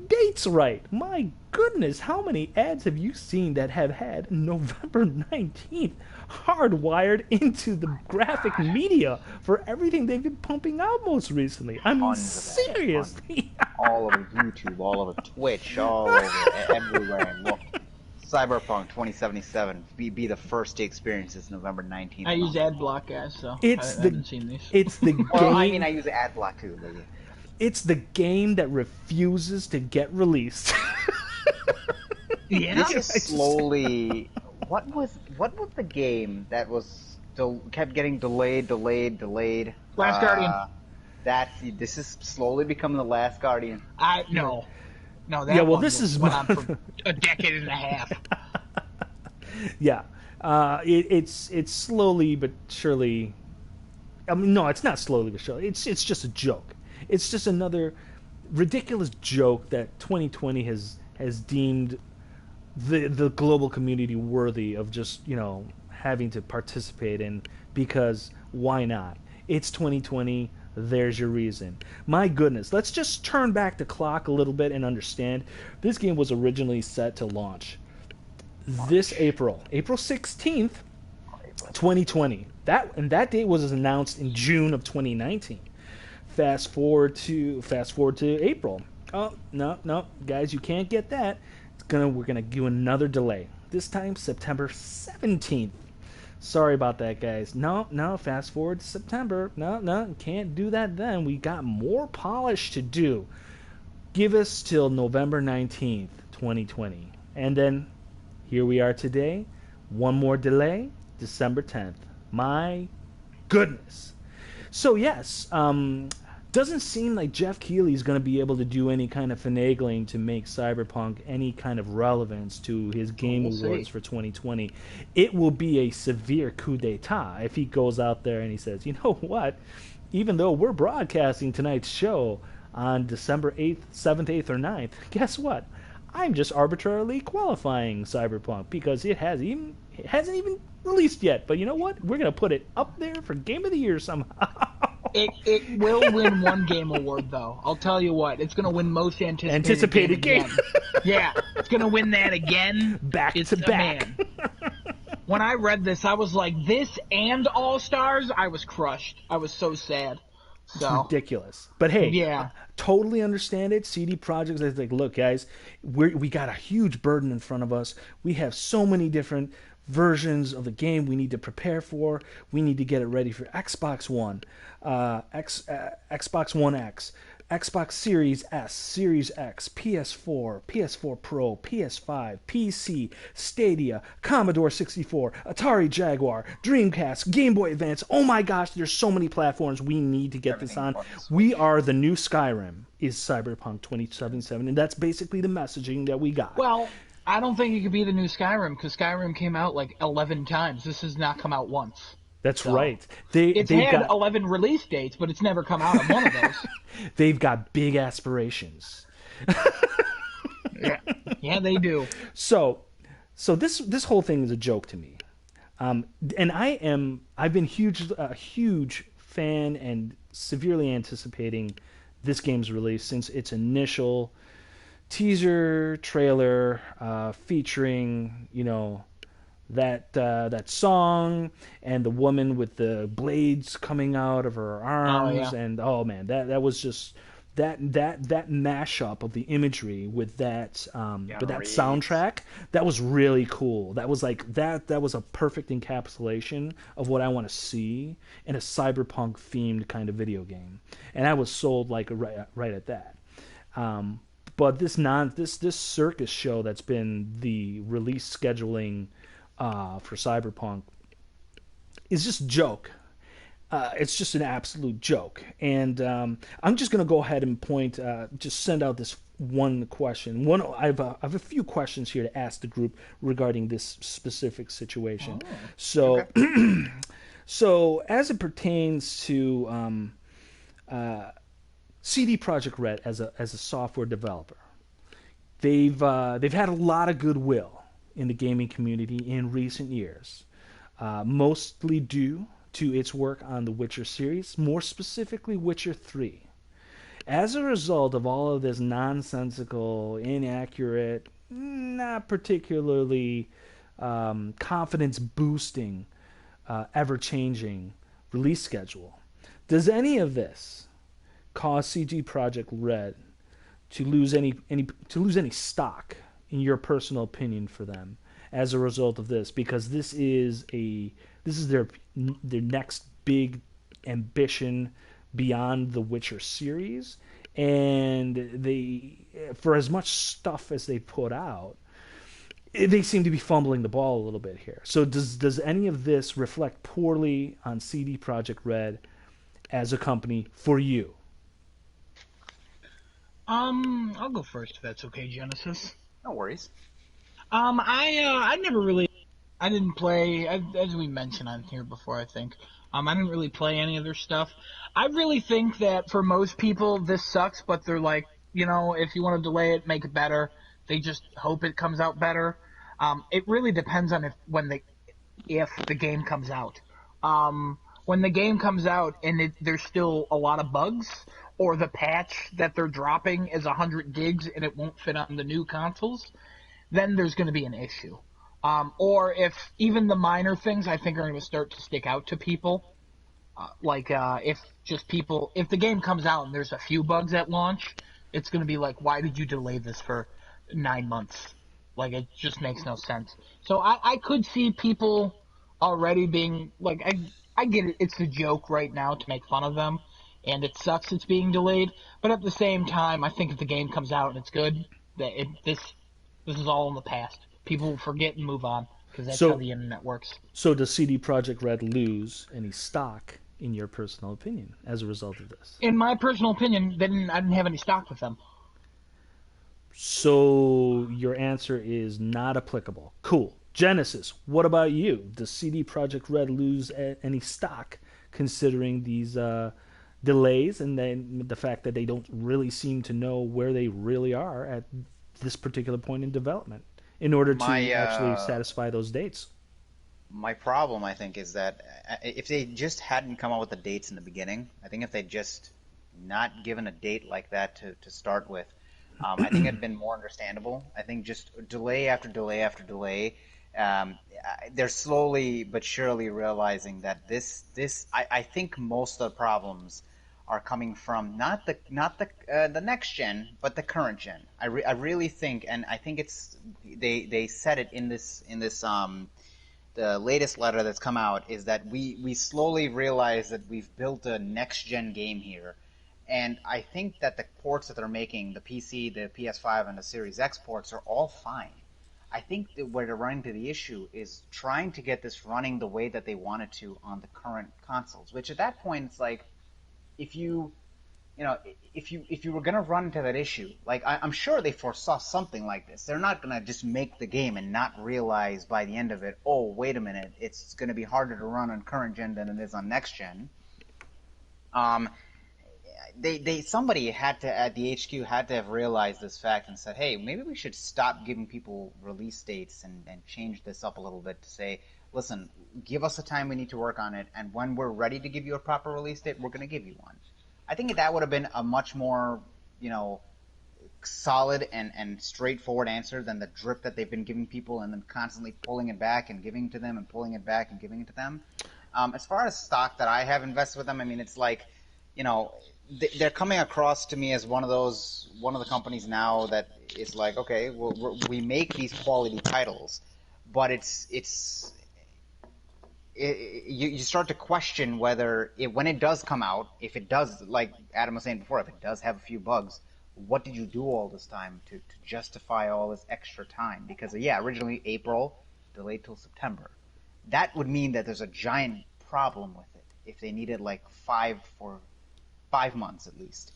dates right? My goodness, how many ads have you seen that have had November 19th hardwired into the graphic media for everything they've been pumping out most recently? I mean, seriously. All over YouTube, all over Twitch, all over everywhere. Look, Cyberpunk 2077 be the first to experience this November 19th. I use ad block, guys, so I haven't seen these. It's the game. Well, I mean, I use ad block too. But it's the game that refuses to get released. Yeah. Slowly. What was the game that was kept getting delayed? Last Guardian. This has slowly become the Last Guardian. No, that yeah. Well, one this is went on for a decade and a half. Yeah, it's slowly but surely. I mean, no, it's not slowly but surely. It's just a joke. It's just another ridiculous joke that 2020 has deemed the global community worthy of just, having to participate in, because why not? It's 2020. There's your reason. My goodness, let's just turn back the clock a little bit and understand. This game was originally set to launch this April 16th, 2020. That date was announced in June of 2019. Fast forward to April. Oh, no, guys, you can't get that. We're gonna do another delay. This time September 17th. Sorry about that, guys. No, fast forward to September. No, can't do that then. We got more polish to do. Give us till November 19th, 2020. And then here we are today. One more delay, December 10th. My goodness. So yes, doesn't seem like Jeff Keighley is going to be able to do any kind of finagling to make Cyberpunk any kind of relevance to his Game Awards for 2020. It will be a severe coup d'etat if he goes out there and he says, you know what, even though we're broadcasting tonight's show on December 8th, 7th, 8th, or 9th, guess what? I'm just arbitrarily qualifying Cyberpunk because it hasn't even released yet. But you know what? We're going to put it up there for Game of the Year somehow. It will win one Game Award, though. I'll tell you what. It's going to win most anticipated game. Yeah, it's going to win that again. Back to back. When I read this, I was like, this and All-Stars? I was crushed. I was so sad. It's ridiculous. But hey, yeah. Totally understand it. CD Projekt is like, look, guys, we got a huge burden in front of us. We have so many different versions of the game we need to prepare for. We need to get it ready for Xbox One, Xbox One X, Xbox Series S, Series X, PS4, PS4 Pro, PS5, PC, Stadia, Commodore 64, Atari Jaguar, Dreamcast, Game Boy Advance. Oh my gosh, there's so many platforms we need to get this on. We are the new Skyrim, is Cyberpunk 2077, and that's basically the messaging that we got. Well, I don't think it could be the new Skyrim, because Skyrim came out like 11 times. This has not come out once. That's so, right. It's had 11 release dates, but it's never come out on one of those. They've got big aspirations. Yeah, they do. So this whole thing is a joke to me, and I've been a huge fan and severely anticipating this game's release, since its initial teaser trailer featuring, that song and the woman with the blades coming out of her Oh arms, yeah. and oh man, that was just that mashup of the imagery with that soundtrack. That was really cool. That was like that was a perfect encapsulation of what I want to see in a cyberpunk themed kind of video game, and I was sold like right at that. But this circus show that's been the release scheduling for Cyberpunk is just a joke. It's just an absolute joke. And I'm just going to go ahead and just send out this one question. I have a few questions here to ask the group regarding this specific situation. Oh, so, okay. so as it pertains to CD Projekt Red as a software developer, they've had a lot of goodwill in the gaming community in recent years, mostly due to its work on the Witcher series, more specifically Witcher 3. As a result of all of this nonsensical, inaccurate, not particularly confidence-boosting, ever-changing release schedule, does any of this cause CD Projekt Red to lose any stock, in your personal opinion, for them as a result of this? Because this is their next big ambition beyond the Witcher series, and for as much stuff as they put out, they seem to be fumbling the ball a little bit here. So does any of this reflect poorly on CD Projekt Red as a company for you? I'll go first if that's okay, Genesis. No worries. I never really, I didn't play, as we mentioned on here before, I think. I didn't really play any of their stuff. I really think that for most people this sucks, but they're like, if you want to delay it, make it better. They just hope it comes out better. It really depends on if the game comes out. When the game comes out and there's still a lot of bugs, or the patch that they're dropping is 100 gigs and it won't fit on the new consoles, then there's going to be an issue. Or if even the minor things I think are going to start to stick out to people, if the game comes out and there's a few bugs at launch, it's going to be like, why did you delay this for 9 months? Like, it just makes no sense. So I could see people already being like, I get it, it's a joke right now to make fun of them, and it sucks it's being delayed, but at the same time, I think if the game comes out and it's good, this is all in the past. People will forget and move on, because that's how the internet works. So does CD Projekt Red lose any stock, in your personal opinion, as a result of this? In my personal opinion, I didn't have any stock with them. So your answer is not applicable. Cool. Genesis, what about you? Does CD Projekt Red lose any stock, considering these delays and then the fact that they don't really seem to know where they really are at this particular point in development in order to actually satisfy those dates? My problem, I think, is that if they just hadn't come up with the dates in the beginning, I think if they just not given a date like that to start with, I think it'd been more understandable. I think just delay after delay after delay, they're slowly but surely realizing that I think most of the problems are coming from not the next gen, but the current gen. I really think, and I think they said it in this the latest letter that's come out, is that we slowly realize that we've built a next gen game here, and I think that the ports that they're making, the PC, the PS5, and the Series X ports, are all fine. I think that where they're running into the issue is trying to get this running the way that they want it to on the current consoles, which at that point it's like, if you were gonna run into that issue, like I'm sure they foresaw something like this. They're not gonna just make the game and not realize by the end of it, oh wait a minute, it's gonna be harder to run on current gen than it is on next gen. Somebody had to at the HQ had to have realized this fact and said, hey, maybe we should stop giving people release dates and change this up a little bit to say, listen, give us the time we need to work on it, and when we're ready to give you a proper release date, we're going to give you one. I think that would have been a much more, solid and straightforward answer than the drip that they've been giving people and then constantly pulling it back and giving it to them and pulling it back and giving it to them. As far as stock that I have invested with them, I mean, it's like, they're coming across to me as one of the companies now that is like, okay, we make these quality titles, but you start to question whether when it does come out, if it does, like Adam was saying before, if it does have a few bugs, what did you do all this time to justify all this extra time? Because originally April, delayed till September. That would mean that there's a giant problem with it if they needed like 5 months at least.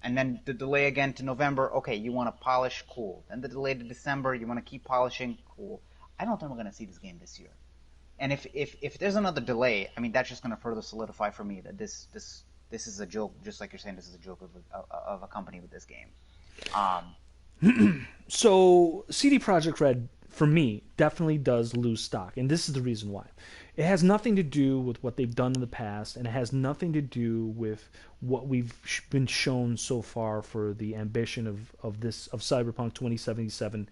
And then the delay again to November, okay, you want to polish, cool. Then the delay to December, you want to keep polishing, cool. I don't think we're going to see this game this year. And if there's another delay, I mean, that's just going to further solidify for me that this is a joke, just like you're saying, this is a joke of a company with this game. So CD Projekt Red, for me, definitely does lose stock, and this is the reason why. It has nothing to do with what they've done in the past, and it has nothing to do with what we've been shown so far for the ambition of Cyberpunk 2077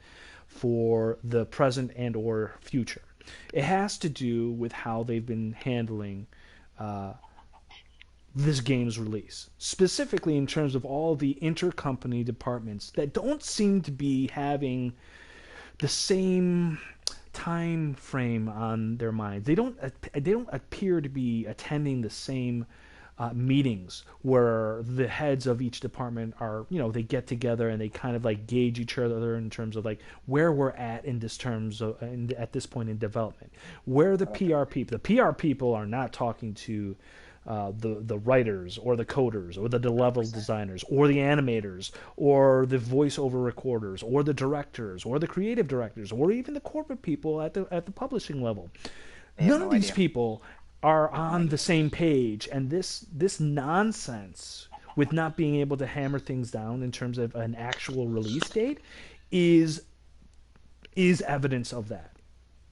for the present and or future. It has to do with how they've been handling this game's release, specifically in terms of all the intercompany departments that don't seem to be having the same time frame on their minds. They don't appear to be attending the same meetings where the heads of each department are, they get together and they kind of like gauge each other in terms of like where we're at in this terms of, at this point in development. Where the PR people are not talking to the writers or the coders or the level designers or the animators or the voiceover recorders or the directors or the creative directors or even the corporate people at the publishing level. None of these people are on the same page, and this nonsense with not being able to hammer things down in terms of an actual release date is evidence of that.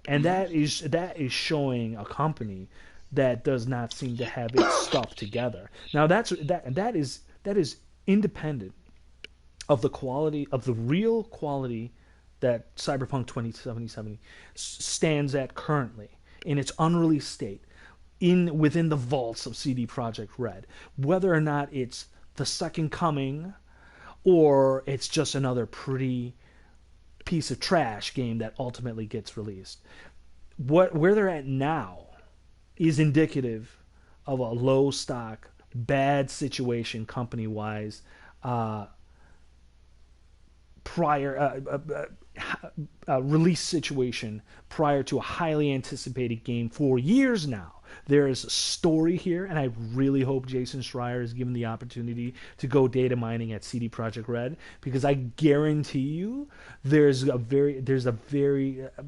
And that is showing a company that does not seem to have its stuff together. Now that is independent of the quality of the real quality that Cyberpunk 2077 stands at currently in its unreleased state within the vaults of CD Projekt Red. Whether or not it's the second coming or it's just another pretty piece of trash game that ultimately gets released. Where they're at now is indicative of a low stock, bad situation company wise, release situation prior to a highly anticipated game for years now. There is a story here, and I really hope Jason Schreier is given the opportunity to go data mining at CD Projekt Red, because I guarantee you there's a very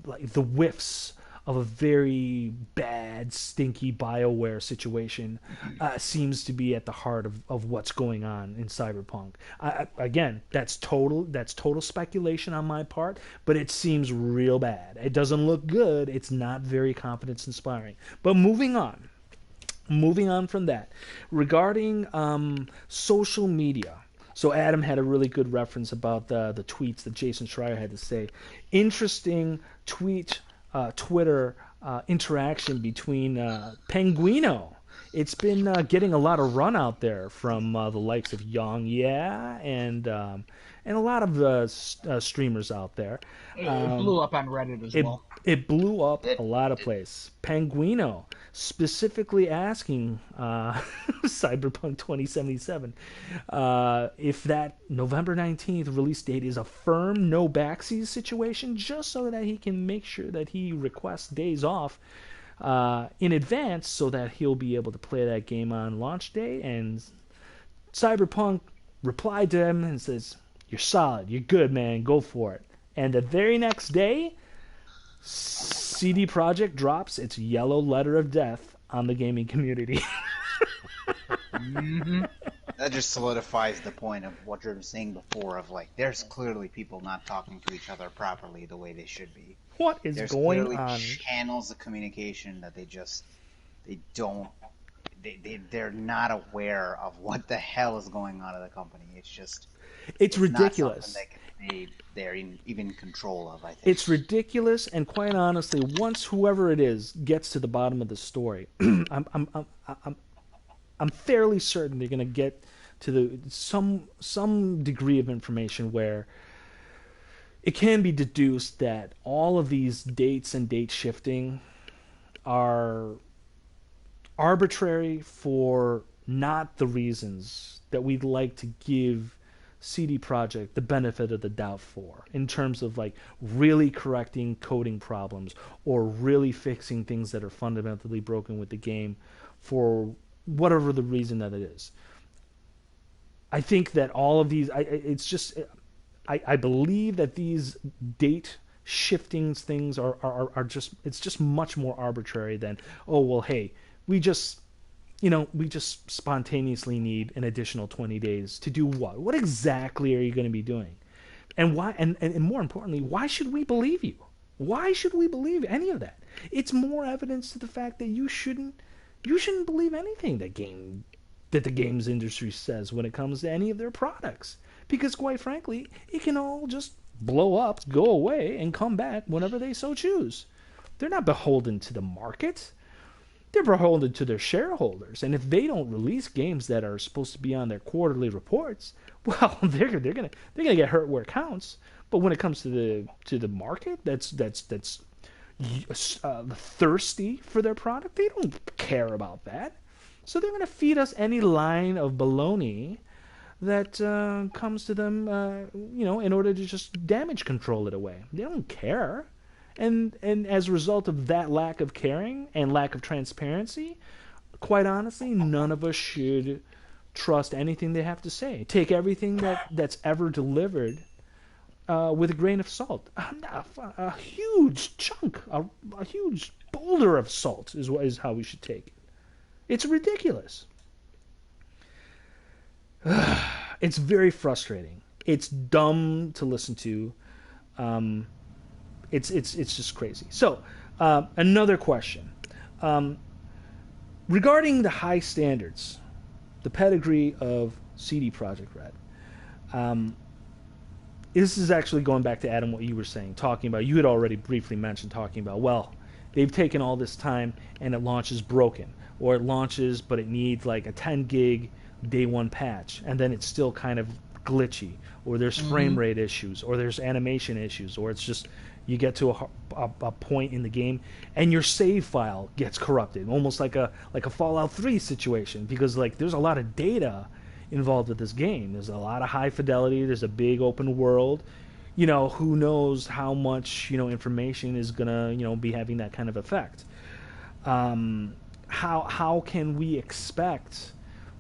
like the whiffs of a very bad, stinky BioWare situation seems to be at the heart of what's going on in Cyberpunk. Again, that's total speculation on my part, but it seems real bad. It doesn't look good. It's not very confidence-inspiring. But moving on from that, regarding social media. So Adam had a really good reference about the tweets that Jason Schreier had to say. Interesting tweet. Twitter interaction between Penguino. It's been getting a lot of run out there from the likes of Young and a lot of streamers out there. It blew up on Reddit as well. It blew up a lot of places. Penguino specifically asking Cyberpunk 2077 if that November 19th release date is a firm no backsies situation, just so that he can make sure that he requests days off in advance so that he'll be able to play that game on launch day. And Cyberpunk replied to him and says, "You're solid, you're good, man, go for it." And the very next day, CD Projekt drops its yellow letter of death on the gaming community. Mm-hmm. That just solidifies the point of what you were saying before of like, there's clearly people not talking to each other properly the way they should be. What is going on? There's channels of communication that they they're not aware of what the hell is going on in the company. It's Not ridiculous. something they're even in control of, I think. It's ridiculous, and quite honestly, once whoever it is gets to the bottom of the story, I'm fairly certain they're going to get to some degree of information where it can be deduced that all of these dates and date shifting are arbitrary for not the reasons that we'd like to give CD Projekt the benefit of the doubt for, in terms of like really correcting coding problems or really fixing things that are fundamentally broken with the game for whatever the reason that it is. I think that all of these, I believe that these date shifting things are just, it's just much more arbitrary than, oh well, hey, we just spontaneously need an additional 20 days to do what? What exactly are you going to be doing? And why? And more importantly, why should we believe you? Why should we believe any of that? It's more evidence to the fact that you shouldn't believe anything that the games industry says when it comes to any of their products. Because quite frankly, it can all just blow up, go away, and come back whenever they so choose. They're not beholden to the market. They're beholden to their shareholders. And if they don't release games that are supposed to be on their quarterly reports, well, they're gonna get hurt where it counts. But when it comes to the market, that's thirsty for their product, they don't care about that. So they're going to feed us any line of baloney that comes to them, in order to just damage control it away. They don't care. And as a result of that lack of caring and lack of transparency, quite honestly, none of us should trust anything they have to say. Take everything that's ever delivered with a grain of salt. A huge chunk, a huge boulder of salt is how we should take it. It's ridiculous. It's very frustrating. It's dumb to listen to. It's just crazy. So, another question. Regarding the high standards, the pedigree of CD Projekt Red, this is actually going back to, Adam, what you were saying, talking about, you had already briefly mentioned talking about, well, they've taken all this time and it launches broken, or it launches but it needs like a 10 gig day one patch, and then it's still kind of glitchy, or there's frame rate issues, or there's animation issues, or it's just you get to a point in the game and your save file gets corrupted, almost like a Fallout 3 situation, because like there's a lot of data involved with this game. There's a lot of high fidelity. There's a big open world. Who knows how much information is gonna be having that kind of effect. How can we expect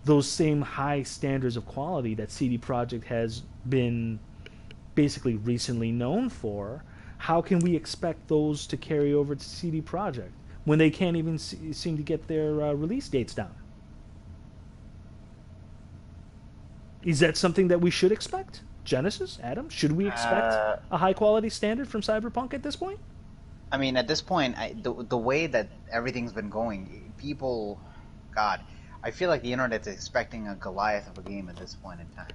those same high standards of quality that CD Projekt has been basically recently known for? How can we expect those to carry over to CD Projekt when they can't even seem to get their release dates down? Is that something that we should expect? Genesis, Adam, should we expect a high quality standard from Cyberpunk at this point? I mean, at this point, the way that everything's been going, people, God, I feel like the internet's expecting a Goliath of a game at this point in time.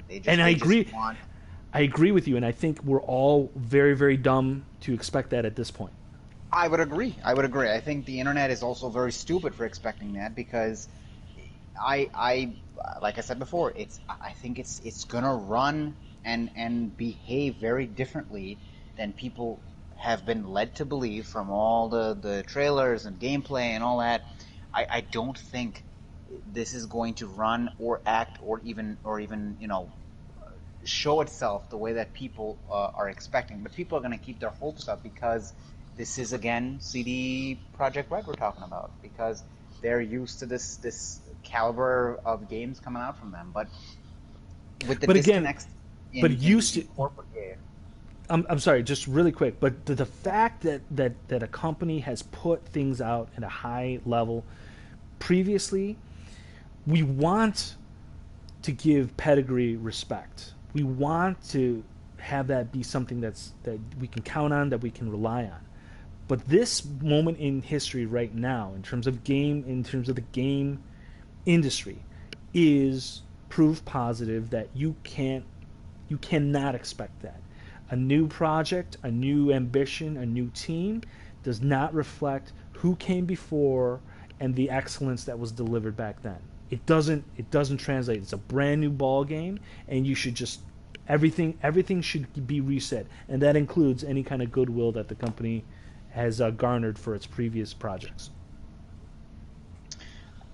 I agree with you, and I think we're all very, very dumb to expect that at this point. I would agree. I think the internet is also very stupid for expecting that, because I like I said before, I think it's gonna run and behave very differently than people have been led to believe from all the trailers and gameplay and all that. I don't think this is going to run or act or even show itself the way that people are expecting. But people are going to keep their hopes up, because this is, again, CD Projekt Red we're talking about, because they're used to this caliber of games coming out from them. But with the disconnects I'm sorry, just really quick, but the fact that a company has put things out at a high level previously, we want to give pedigree respect. We want to have that be something that we can count on, that we can rely on. But this moment in history right now, in terms of the game industry is proof positive that you cannot expect that. A new project, a new ambition, a new team does not reflect who came before and the excellence that was delivered back then. It doesn't translate. It's a brand new ball game, and you should just everything should be reset, and that includes any kind of goodwill that the company has garnered for its previous projects.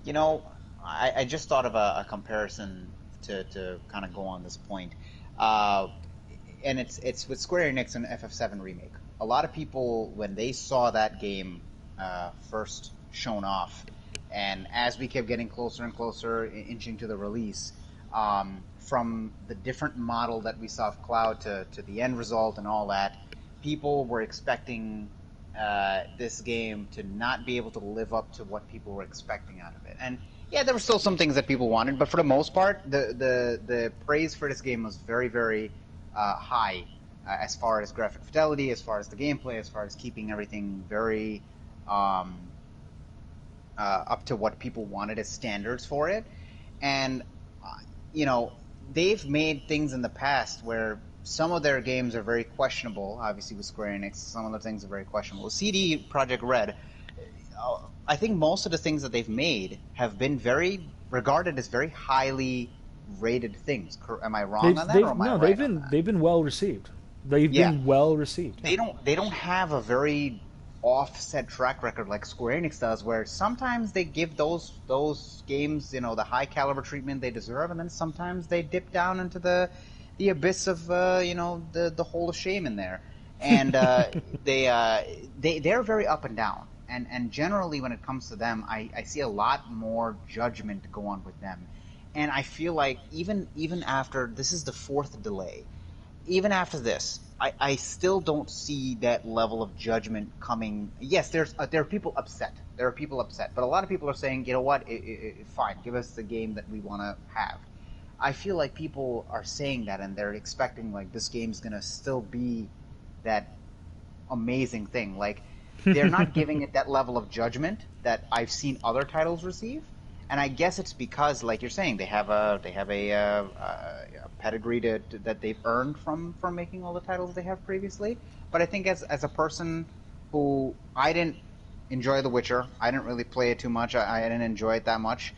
You know, I just thought of a comparison to kind of go on this point, and it's with Square Enix and FF7 Remake. A lot of people, when they saw that game first shown off, and as we kept getting closer and closer, inching to the release, from the different model that we saw of Cloud to the end result and all that, people were expecting this game to not be able to live up to what people were expecting out of it. And yeah, there were still some things that people wanted, but for the most part, the praise for this game was very, very high, as far as graphic fidelity, as far as the gameplay, as far as keeping everything very up to what people wanted as standards for it. And they've made things in the past where some of their games are very questionable. Obviously, with Square Enix, some of the things are very questionable. CD Projekt Red, I think most of the things that they've made have been regarded as very highly rated things. Am I wrong on that? Or am I right on that? They've been well received. They've been well received. They don't have a very offset track record like Square Enix does, where sometimes they give those games the high caliber treatment they deserve, and then sometimes they dip down into the abyss of the hole of shame in there. And they're very up and down. And generally, when it comes to them, I see a lot more judgment go on with them. And I feel like even after this is the fourth delay, even after this, I still don't see that level of judgment coming. Yes, there are people upset. There are people upset, but a lot of people are saying, you know what, fine, give us the game that we want to have. I feel like people are saying that, and they're expecting like this game's gonna still be that amazing thing. Like, they're not giving it that level of judgment that I've seen other titles receive. And I guess it's because, like you're saying, they have a pedigree that they've earned from making all the titles they have previously. But I think as a person who, I didn't enjoy The Witcher, I didn't really play it too much. I didn't enjoy it that much.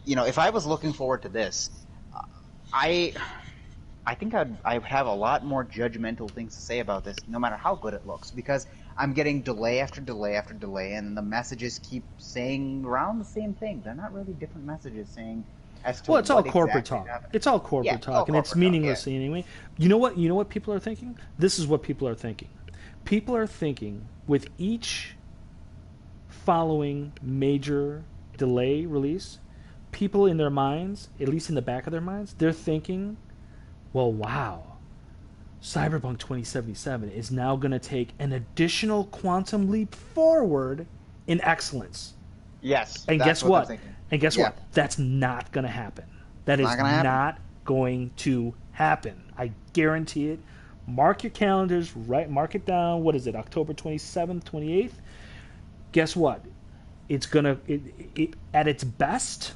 If I was looking forward to this, I think I'd have a lot more judgmental things to say about this, no matter how good it looks, because I'm getting delay after delay after delay, and the messages keep saying around the same thing. They're not really different messages saying as to it's all corporate talk. It's all corporate talk, and it's meaningless anyway. You know what people are thinking? This is what people are thinking. People are thinking with each following major delay release, people in their minds, at least in the back of their minds, they're thinking, well, wow, Cyberpunk 2077 is now going to take an additional quantum leap forward in excellence. Yes. And guess what? And guess what? That's not going to happen. That is not going to happen. I guarantee it. Mark your calendars, right? Mark it down. What is it? October 27th, 28th? Guess what? It's going to, at its best,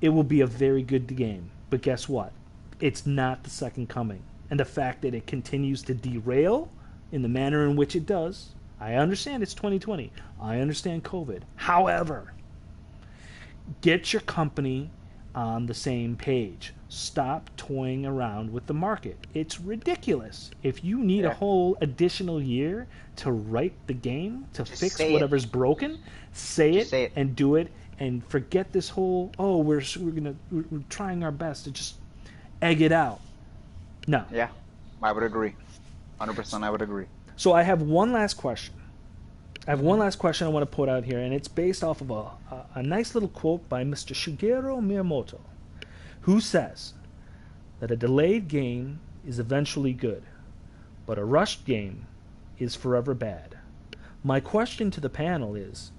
it will be a very good game. But guess what? It's not the second coming. And the fact that it continues to derail in the manner in which it does, I understand it's 2020. I understand COVID. However, get your company on the same page. Stop toying around with the market. It's ridiculous. If you need a whole additional year to write the game, to fix whatever's broken, say it and do it, and forget this whole, we're trying our best to just egg it out. No. Yeah, I would agree. 100% I would agree. So I have one last question. I want to put out here, and it's based off of a nice little quote by Mr. Shigeru Miyamoto, who says that a delayed game is eventually good, but a rushed game is forever bad. My question to the panel is,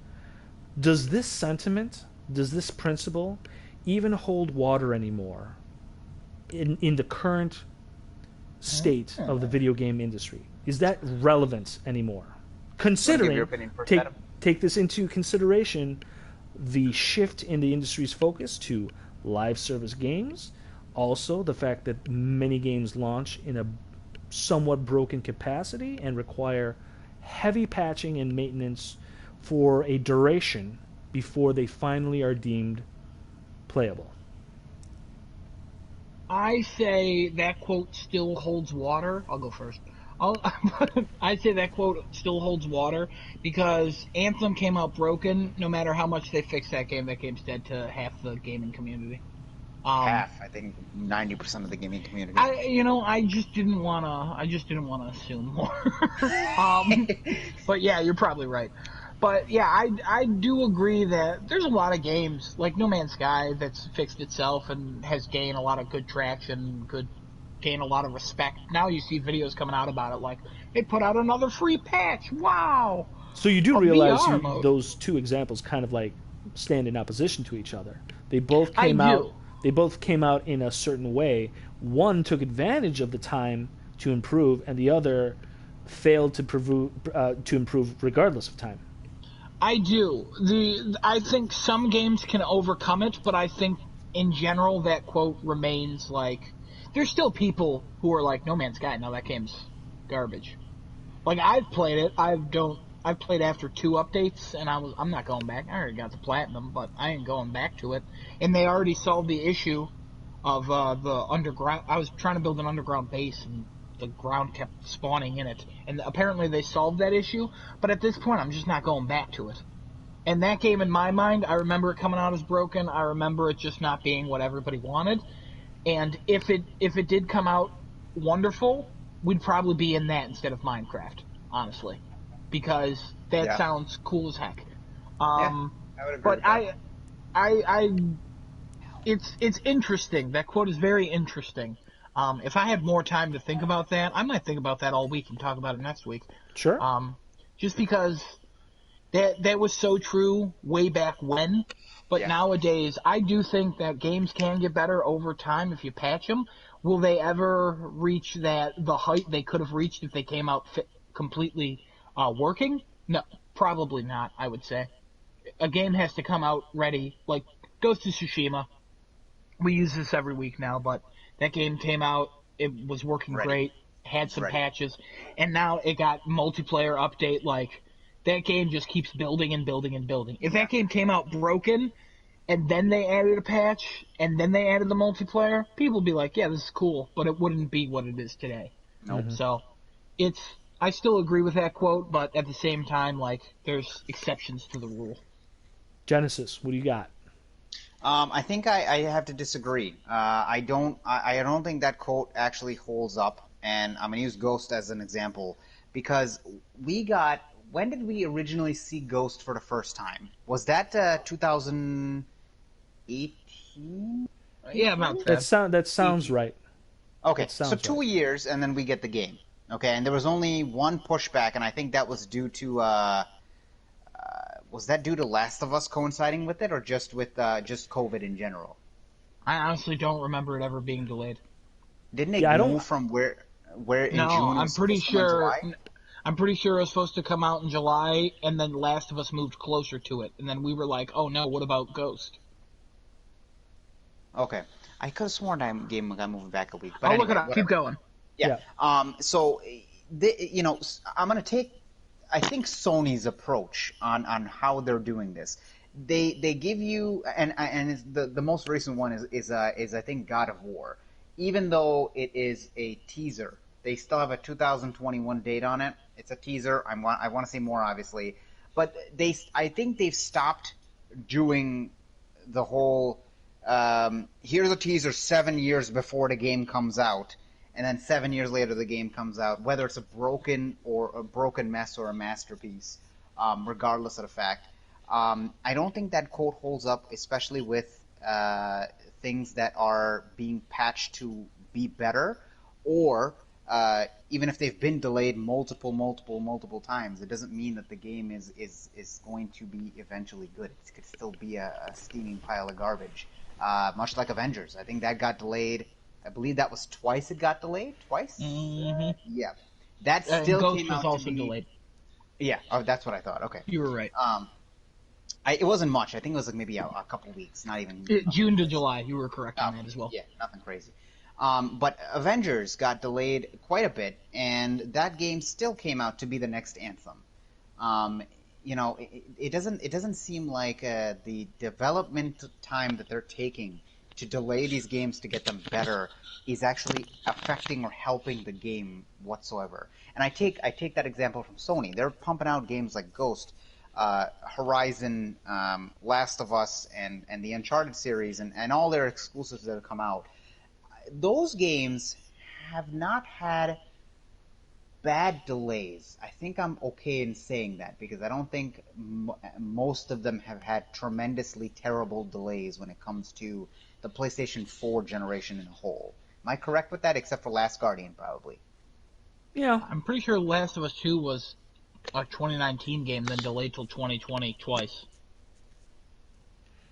does this sentiment, does this principle even hold water anymore in the current state of the video game industry? Is that relevant anymore? Considering, take this into consideration, the shift in the industry's focus to live service games, also the fact that many games launch in a somewhat broken capacity and require heavy patching and maintenance for a duration before they finally are deemed playable. I say that quote still holds water. I'll go first. I say that quote still holds water because Anthem came out broken. No matter how much they fix that game's dead to half the gaming community. Half, I think 90% of the gaming community. I just didn't wanna assume more. But yeah, you're probably right. But yeah, I do agree that there's a lot of games like No Man's Sky that's fixed itself and has gained a lot of good traction, gain a lot of respect. Now you see videos coming out about it like they put out another free patch. Wow. So you do realize mode. those two examples kind of like stand in opposition to each other. They both came out. They both came out in a certain way. One took advantage of the time to improve, and the other failed to improve regardless of time. I do. I think some games can overcome it, but I think in general that quote remains like there's still people who are like No Man's Sky. No, that game's garbage. Like I've played it. I've played after 2 updates, and I'm not going back. I already got the platinum, but I ain't going back to it. And they already solved the issue of the underground. I was trying to build an underground base, and the ground kept spawning in it. And apparently they solved that issue, but at this point I'm just not going back to it. And that game, in my mind, I remember it coming out as broken. I remember it just not being what everybody wanted. And if it did come out wonderful, we'd probably be in that instead of Minecraft, honestly. Because that sounds cool as heck. I would agree. But it's interesting. That quote is very interesting. If I had more time to think about that, I might think about that all week and talk about it next week. Sure. Just because that was so true way back when. But nowadays, I do think that games can get better over time if you patch them. Will they ever reach the height they could have reached if they came out completely working? No, probably not, I would say. A game has to come out ready, like Ghost of Tsushima. We use this every week now, but that game came out, it was working great, had some patches, and now it got multiplayer update, like, that game just keeps building and building and building. If that game came out broken, and then they added a patch, and then they added the multiplayer, people would be like, yeah, this is cool, but it wouldn't be what it is today. Nope. So, I still agree with that quote, but at the same time, like, there's exceptions to the rule. Genesis, what do you got? I think I have to disagree. I don't think that quote actually holds up, and I'm going to use Ghost as an example, because when did we originally see Ghost for the first time? Was that 2018? Yeah, about that. That sounds right. Okay, so 2 years, and then we get the game. Okay, and there was only one pushback, and I think that was due to was that due to Last of Us coinciding with it, or just with just COVID in general? I honestly don't remember it ever being delayed. Didn't it move from where in no, June? I'm pretty sure. I'm pretty sure it was supposed to come out in July, and then Last of Us moved closer to it, and then we were like, "Oh no, what about Ghost?" Okay, I could have sworn that game got moved back a week. But I'll look it up. Whatever. Keep going. Yeah. So, I'm going to take, I think, Sony's approach on how they're doing this. They give you, and it's the most recent one is I think God of War. Even though it is a teaser, they still have a 2021 date on it. It's a teaser. I want to say more, obviously, but I think they've stopped doing the whole. Here's a teaser 7 years before the game comes out. And then 7 years later, the game comes out, whether it's a broken mess or a masterpiece, regardless of the fact. I don't think that quote holds up, especially with things that are being patched to be better, or even if they've been delayed multiple times. It doesn't mean that the game is going to be eventually good. It could still be a steaming pile of garbage, much like Avengers. I think that got delayed. I believe that was twice it got delayed. Twice? Mm-hmm. Yeah. That still Ghost came out was also to be... delayed. Yeah. Oh, that's what I thought. Okay. You were right. It wasn't much. I think it was like maybe a couple weeks, not even. June to July. You were correct on that as well. Yeah, nothing crazy. But Avengers got delayed quite a bit, and that game still came out to be the next Anthem. It doesn't seem like the development time that they're taking to delay these games to get them better is actually affecting or helping the game whatsoever. And I take that example from Sony. They're pumping out games like Ghost, Horizon, Last of Us, and the Uncharted series, and all their exclusives that have come out. Those games have not had bad delays. I think I'm okay in saying that because I don't think most of them have had tremendously terrible delays when it comes to the PlayStation 4 generation in a whole. Am I correct with that? Except for Last Guardian, probably. Yeah. I'm pretty sure Last of Us 2 was a 2019 game, then delayed till 2020 twice.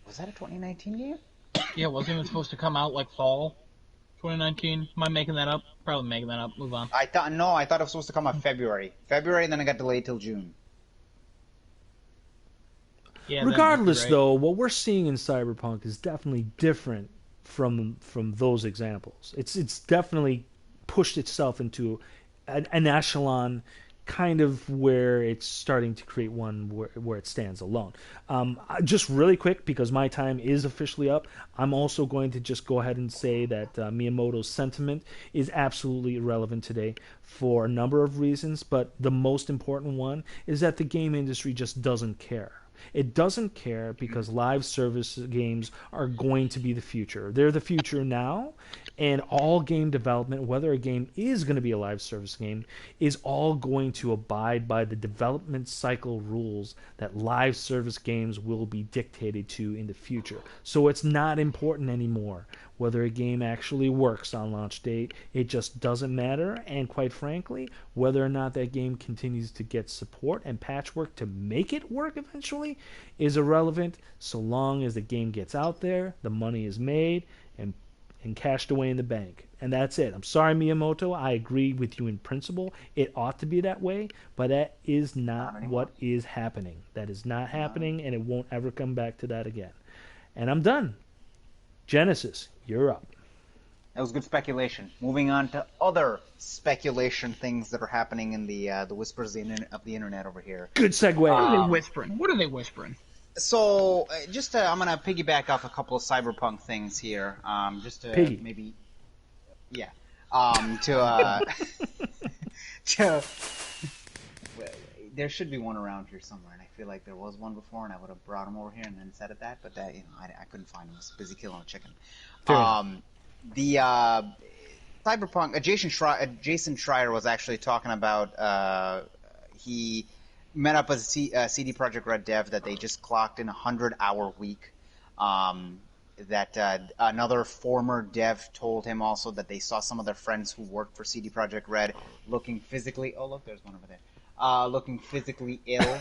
Was that a 2019 game? Yeah, wasn't it supposed to come out like fall 2019? Am I making that up? Probably making that up. Move on. I thought it was supposed to come out February, and then it got delayed till June. Yeah, Regardless, though, what we're seeing in Cyberpunk is definitely different from those examples. It's definitely pushed itself into an echelon, kind of where it's starting to create one where it stands alone. Just really quick, because my time is officially up, I'm also going to just go ahead and say that Miyamoto's sentiment is absolutely irrelevant today for a number of reasons, but the most important one is that the game industry just doesn't care. It doesn't care because live service games are going to be the future. They're the future now, and all game development, whether a game is going to be a live service game, is all going to abide by the development cycle rules that live service games will be dictated to in the future. So it's not important anymore whether a game actually works on launch date. It just doesn't matter, and quite frankly, whether or not that game continues to get support and patchwork to make it work eventually is irrelevant, so long as the game gets out there, the money is made, and cashed away in the bank. And that's it. I'm sorry, Miyamoto. I agree with you in principle. It ought to be that way, but that is not what is happening. That is not happening, and it won't ever come back to that again. And I'm done. Genesis, you're up. That was good speculation. Moving on to other speculation things that are happening in the whispers of the internet over here. Good segue. What are they whispering? What are they whispering? So, I'm going to piggyback off a couple of Cyberpunk things here. Just to maybe... Yeah. There should be one around here somewhere, and I feel like there was one before, and I would have brought him over here and then said it that, but I couldn't find him. I was busy killing a chicken. The Cyberpunk, Jason Schreier was actually talking about, he met up with a CD Projekt Red dev that they just clocked in a 100-hour week. That another former dev told him also that they saw some of their friends who worked for CD Projekt Red looking physically... Oh, look, there's one over there. Looking physically ill.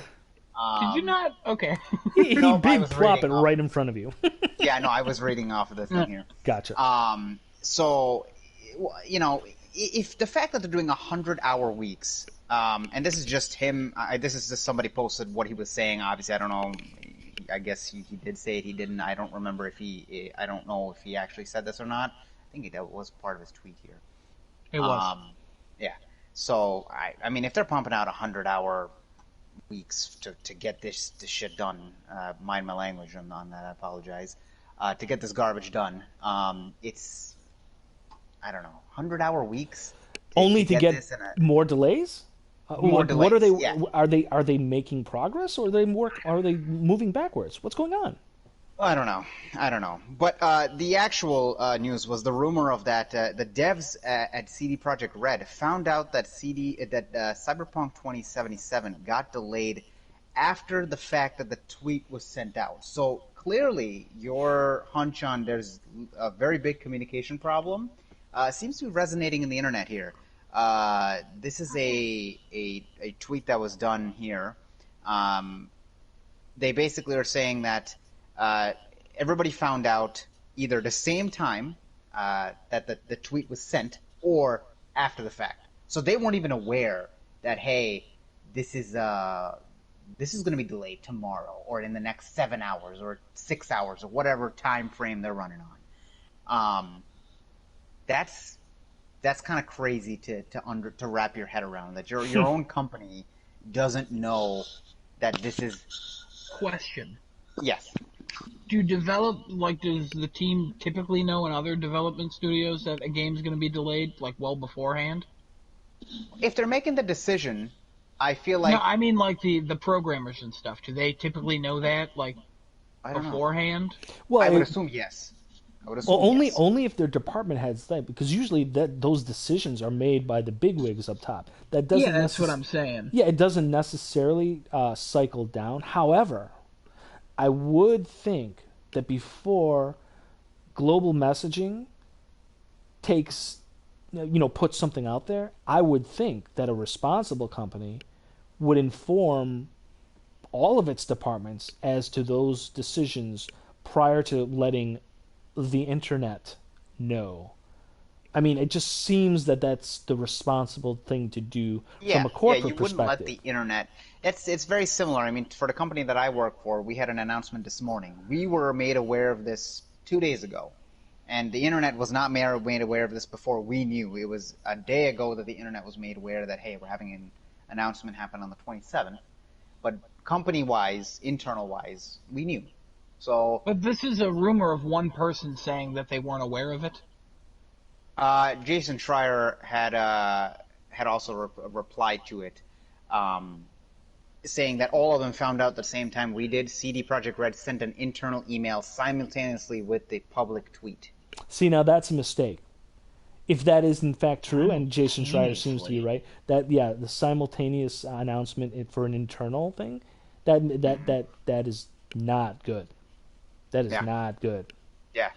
Did you not? Okay. He big plop it right in front of you. Yeah, no, I was reading off of the thing here. Gotcha. So, if the fact that they're doing 100-hour weeks, and this is just him, this is just somebody posted what he was saying. Obviously, I don't know. I guess he did say it. He didn't. I don't remember I don't know if he actually said this or not. I think that was part of his tweet here. It was. Yeah. So, I mean, if they're pumping out 100-hour weeks to get this shit done, mind my language on that, I apologize, to get this garbage done, it's, I don't know, 100-hour weeks? Only to get more delays? More delays, what are they? Yeah. Are they making progress, or are they moving backwards? What's going on? I don't know. But the actual news was the rumor of that the devs at CD Projekt Red found out that Cyberpunk 2077 got delayed after the fact that the tweet was sent out. So clearly, your hunch on there's a very big communication problem seems to be resonating in the internet here. This is a tweet that was done here. They basically are saying that everybody found out either the same time that the tweet was sent or after the fact. So they weren't even aware that, hey, this is this is going to be delayed tomorrow or in the next 7 hours or 6 hours or whatever time frame they're running on. That's kind of crazy to wrap your head around, that your own company doesn't know that this is. Question. Yes. Does the team typically know in other development studios that a game's going to be delayed, like, well beforehand? If they're making the decision, I feel like... No, I mean, like, the programmers and stuff. Do they typically know that, like, I don't beforehand? know. Well, I would assume yes. Only if their department heads that, because usually those decisions are made by the bigwigs up top. That doesn't. Yeah, that's what I'm saying. Yeah, it doesn't necessarily cycle down. However, I would think that before global messaging puts something out there, I would think that a responsible company would inform all of its departments as to those decisions prior to letting the internet know. I mean, it just seems that that's the responsible thing to do from a corporate you wouldn't perspective. let the internet. It's very similar. I mean, for the company that I work for, we had an announcement this morning. We were made aware of this 2 days ago, and the internet was not made aware of this before we knew. It was a day ago that the internet was made aware that, hey, we're having an announcement happen on the 27th. But company-wise, internal-wise, we knew. So, but this is a rumor of one person saying that they weren't aware of it. Jason Schreier had also replied to it, saying that all of them found out at the same time we did. CD Projekt Red sent an internal email simultaneously with the public tweet. See, now that's a mistake. If that is in fact true, and Jason Schreier seems to be right, the simultaneous announcement for an internal thing, that is not good. That is not good. Yeah,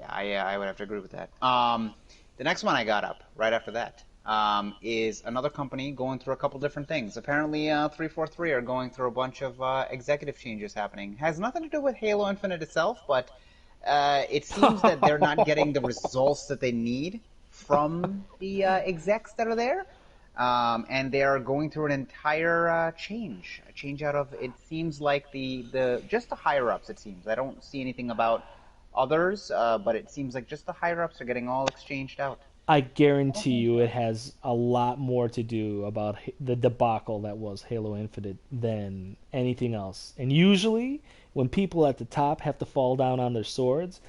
I would have to agree with that. The next one I got up right after that is another company going through a couple different things. Apparently, 343 are going through a bunch of executive changes happening. Has nothing to do with Halo Infinite itself, but it seems that they're not getting the results that they need from the execs that are there. And they are going through an entire a change out of, it seems like the just the higher ups. It seems I don't see anything about others, but it seems like just the higher ups are getting all exchanged out. I guarantee you, it has a lot more to do about the debacle that was Halo Infinite than anything else. And usually, when people at the top have to fall down on their swords,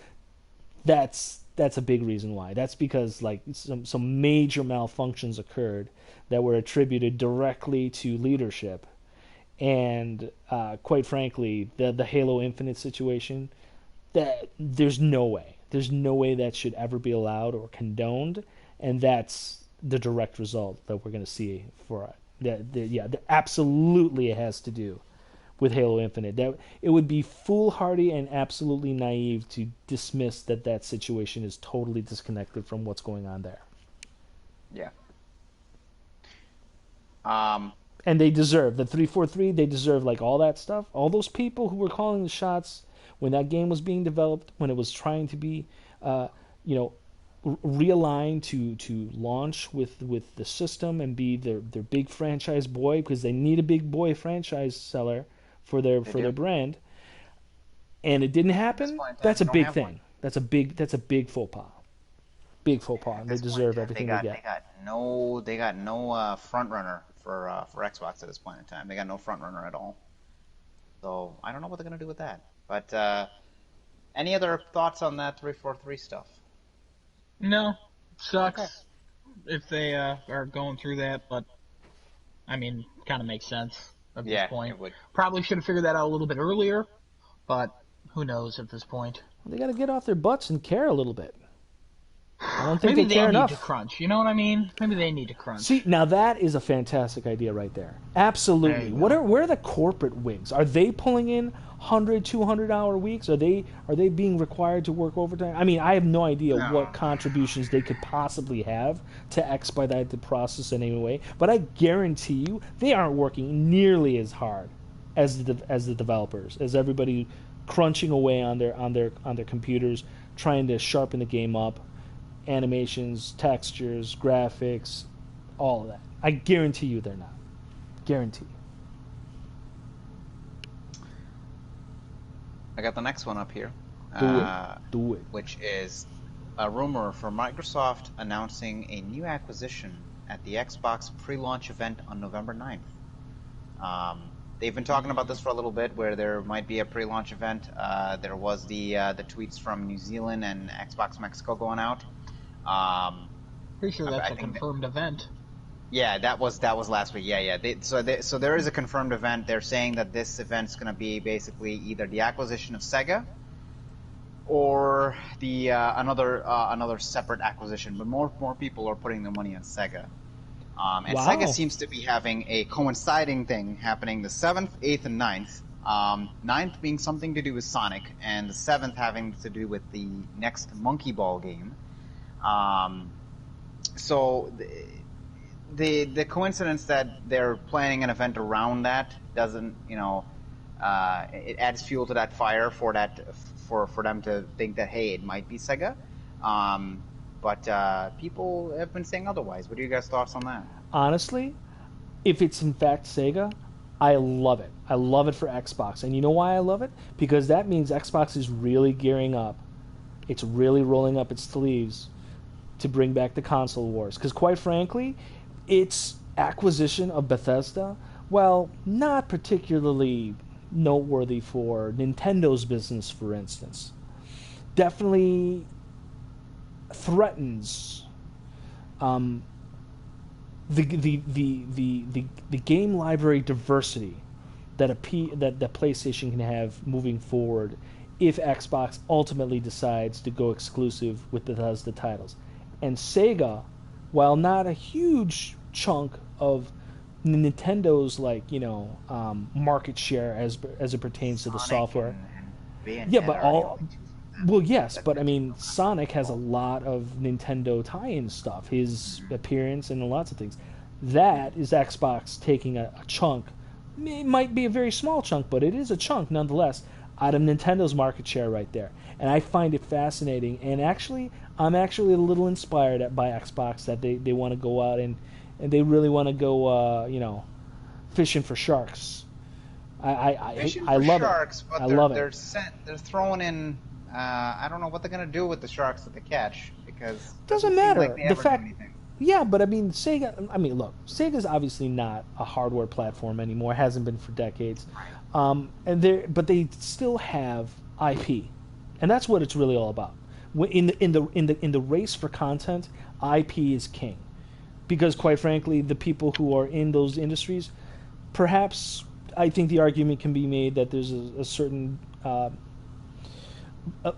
that's a big reason why. That's because like some major malfunctions occurred that were attributed directly to leadership, and quite frankly, the Halo Infinite situation, that there's no way that should ever be allowed or condoned, and that's the direct result that we're going to see for it. Absolutely, it has to do with Halo Infinite. That it would be foolhardy and absolutely naive to dismiss that situation is totally disconnected from what's going on there. Yeah. And they deserve the 343. They deserve like all that stuff. All those people who were calling the shots when that game was being developed, when it was trying to be, realigned to launch with the system and be their big franchise boy, because they need a big boy franchise seller for their brand, and it didn't happen. That's a big thing. That's a big faux pas. Big faux pas. And they deserve everything they get. They got no front runner for Xbox at this point in time. They got no front runner at all. So I don't know what they're gonna do with that. But any other thoughts on that 343 stuff? No, sucks if they are going through that, but I mean, kind of makes sense at this point. It would. Probably should have figured that out a little bit earlier, but who knows at this point. They got to get off their butts and care a little bit. I don't think Maybe they care enough. Need to crunch. You know what I mean? Maybe they need to crunch. See, now that is a fantastic idea right there. Absolutely. Where are the corporate wigs? Are they pulling in 100, 200-hour weeks? Are they being required to work overtime? I mean, I have no idea what contributions they could possibly have to expedite the process in any way, but I guarantee you they aren't working nearly as hard as the developers, as everybody crunching away on their computers, trying to sharpen the game up. Animations, textures, graphics, all of that. I guarantee you they're not. Guarantee. I got the next one up here. Do it. Which is a rumor for Microsoft announcing a new acquisition at the Xbox pre-launch event on November 9th. They've been talking about this for a little bit, where there might be a pre-launch event. There was the tweets from New Zealand and Xbox Mexico going out. Pretty sure that's a confirmed event. Yeah, that was last week. Yeah. So there is a confirmed event. They're saying that this event's going to be basically either the acquisition of Sega or the another separate acquisition. But more people are putting their money on Sega. And Wow. Sega seems to be having a coinciding thing happening the 7th, 8th, and 9th. 9th being something to do with Sonic, and the 7th having to do with the next Monkey Ball game. So the coincidence that they're planning an event around that doesn't, it adds fuel to that fire for them to think that, hey, it might be Sega. But people have been saying otherwise. What are you guys' thoughts on that? Honestly, if it's in fact Sega, I love it. I love it for Xbox. And you know why I love it? Because that means Xbox is really gearing up. It's really rolling up its sleeves to bring back the console wars. Because quite frankly, its acquisition of Bethesda, well, not particularly noteworthy for Nintendo's business, for instance. Definitely threatens the game library diversity that PlayStation can have moving forward if Xbox ultimately decides to go exclusive with Bethesda titles. And Sega, while not a huge chunk of Nintendo's market share as it pertains to the software, yeah, but well, yes, but I mean, Sonic has a lot of Nintendo tie-in stuff, his appearance and lots of things. That is Xbox taking a chunk. It might be a very small chunk, but it is a chunk nonetheless out of Nintendo's market share right there. And I find it fascinating. And actually, I'm actually a little inspired by Xbox that they want to go out and they really want to go, fishing for sharks. I love sharks, it. But I love they're it. they're throwing in. I don't know what they're gonna do with the sharks that they catch because Doesn't seem matter. like they The ever do fact, anything. yeah, but I mean, Sega. I mean, look, Sega's obviously not a hardware platform anymore. Hasn't been for decades. But they still have IP, and that's what it's really all about. In the race for content, IP is king, because quite frankly, the people who are in those industries, perhaps I think the argument can be made that there's a certain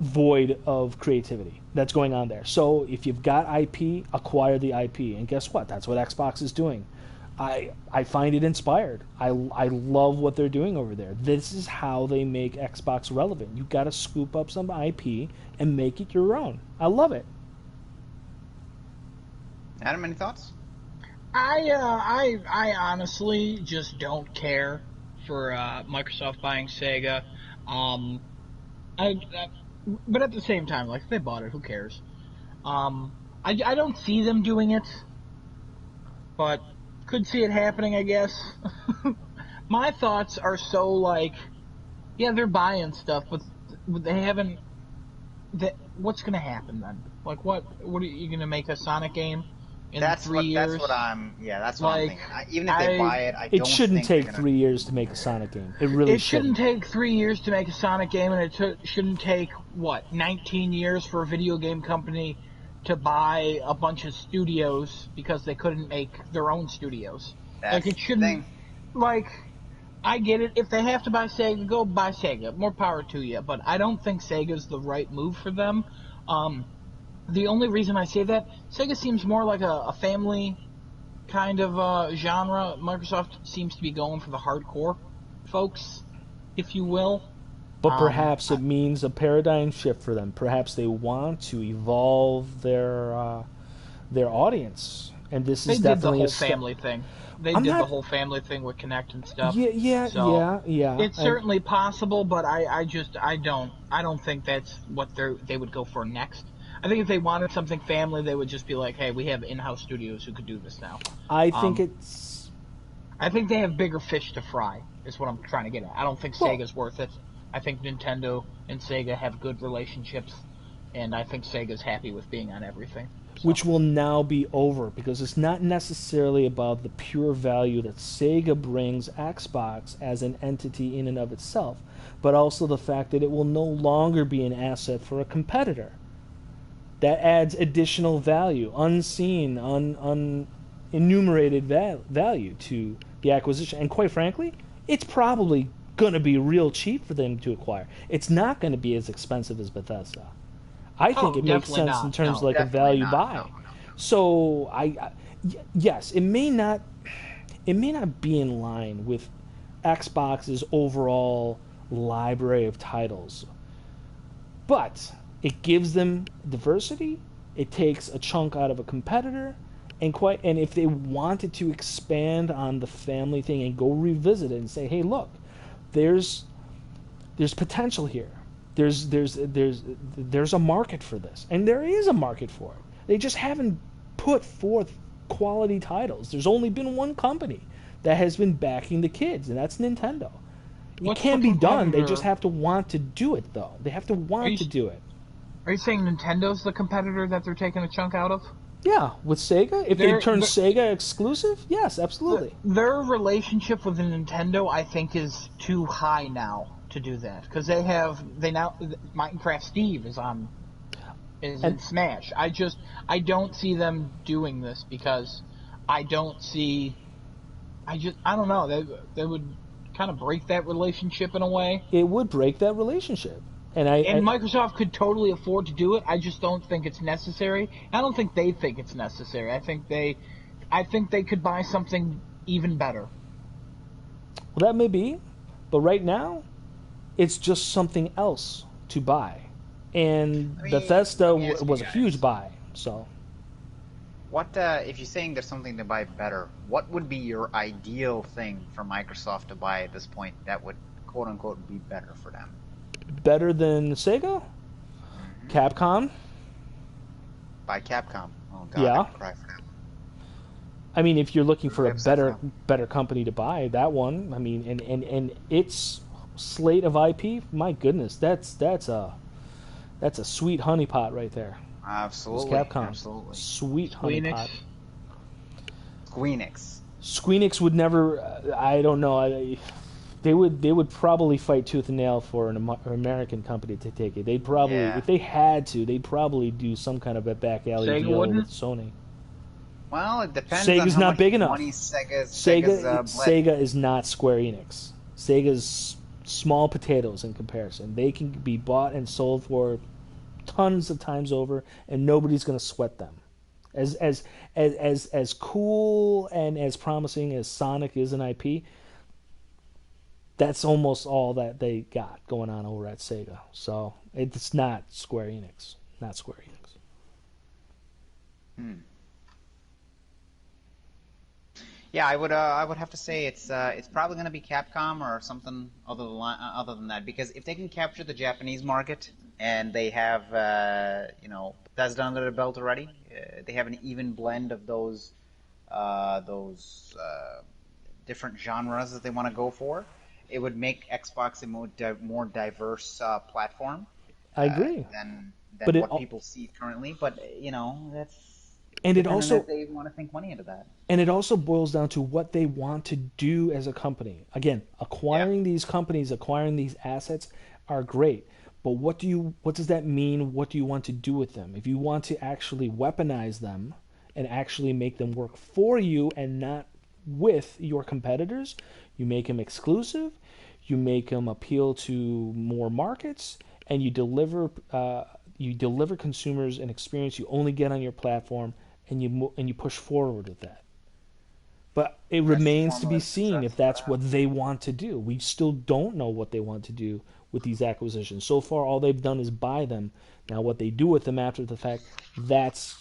void of creativity that's going on there. So if you've got IP, acquire the IP, and guess what? That's what Xbox is doing. I find it inspired. I love what they're doing over there. This is how they make Xbox relevant. You've got to scoop up some IP and make it your own. I love it. Adam, any thoughts? I honestly just don't care for Microsoft buying Sega. But at the same time, like, if they bought it, who cares? I don't see them doing it, but could see it happening, I guess. My thoughts are so, like, yeah, they're buying stuff, but they haven't. What's going to happen then? Like, what are you going to make a Sonic game in 3 years? That's what I'm thinking. Even if they they buy it, I don't It shouldn't think take 3 years to make a Sonic game. It really shouldn't. It shouldn't take 3 years to make a Sonic game, and it shouldn't take, 19 years for a video game company to buy a bunch of studios because they couldn't make their own studios. That's it shouldn't. I get it. If they have to buy Sega, go buy Sega. More power to you. But I don't think Sega's the right move for them. The only reason I say that, Sega seems more like a family kind of genre. Microsoft seems to be going for the hardcore folks, if you will. But perhaps it means a paradigm shift for them. Perhaps they want to evolve their audience, and this is definitely the whole family thing. They did the whole family thing with Kinect and stuff. Yeah. It's certainly possible, but I don't think that's what they would go for next. I think if they wanted something family, they would just be like, hey, we have in-house studios who could do this now. I think it's I think they have bigger fish to fry, is what I'm trying to get at. I don't think Well, Sega's worth it. I think Nintendo and Sega have good relationships, and I think Sega's happy with being on everything. So, which will now be over because it's not necessarily about the pure value that Sega brings Xbox as an entity in and of itself, but also the fact that it will no longer be an asset for a competitor. That adds additional value, unseen, unenumerated value to the acquisition. And quite frankly, it's probably going to be real cheap for them to acquire. It's not going to be as expensive as Bethesda. I think it makes definitely sense in not. terms of No. like a Definitely value not. buy. No. So yes, it may not be in line with Xbox's overall library of titles, but it gives them diversity. It takes a chunk out of a competitor, and if they wanted to expand on the family thing and go revisit it and say, hey, look, there's potential here. There's a market for this, and there is a market for it. They just haven't put forth quality titles. There's only been one company that has been backing the kids, and that's Nintendo. It What's can the be done. They competitor? just have to want to do it, though. They have to want to do it. Are you saying Nintendo's the competitor that they're taking a chunk out of? Yeah, with Sega, if they turn Sega exclusive, yes, absolutely. Their relationship with Nintendo, I think, is too high now to do that because they now Minecraft Steve is in Smash. I don't see them doing this because I don't know, they would kind of break that relationship in a way. It would break that relationship. And Microsoft could totally afford to do it. I just don't think it's necessary. I don't think they think it's necessary. I think they could buy something even better. Well, that may be, but right now, it's just something else to buy. And Bethesda was a huge buy. So, what if you're saying there's something to buy better? What would be your ideal thing for Microsoft to buy at this point that would quote unquote be better for them? Better than Sega? Capcom? By Capcom. Oh god, yeah. I could cry for that. I mean, if you're looking for a better company to buy, that one. I mean, and its slate of IP, my goodness, that's a sweet honeypot right there. Absolutely. It's Capcom. Absolutely. Sweet honeypot. Squeenix would never. I don't know. They would probably fight tooth and nail for an American company to take it. They'd probably, if they had to, they'd probably do some kind of a back alley deal with Sony. Well, it depends. Sega's on how not much big enough. Money Sega is not Square Enix. Sega's small potatoes in comparison. They can be bought and sold for tons of times over, and nobody's going to sweat them. As cool and as promising as Sonic is an IP, that's almost all that they got going on over at Sega. So it's not Square Enix. Not Square Enix. Yeah, I would have to say it's probably going to be Capcom or something other than that, because if they can capture the Japanese market and they have Bethesda under their belt already, they have an even blend of those different genres that they want to go for. It would make Xbox a more diverse platform. I agree. Than but what people see currently. But that's. And it also they want to think money into that. And it also boils down to what they want to do as a company. Again, acquiring these companies, acquiring these assets are great. But what does that mean? What do you want to do with them? If you want to actually weaponize them and actually make them work for you and not with your competitors, you make them exclusive, you make them appeal to more markets, and you deliver consumers an experience you only get on your platform, and you push forward with that. But it remains to be seen if that's what they want to do. We still don't know what they want to do with these acquisitions. So far, all they've done is buy them. Now, what they do with them after the fact, that's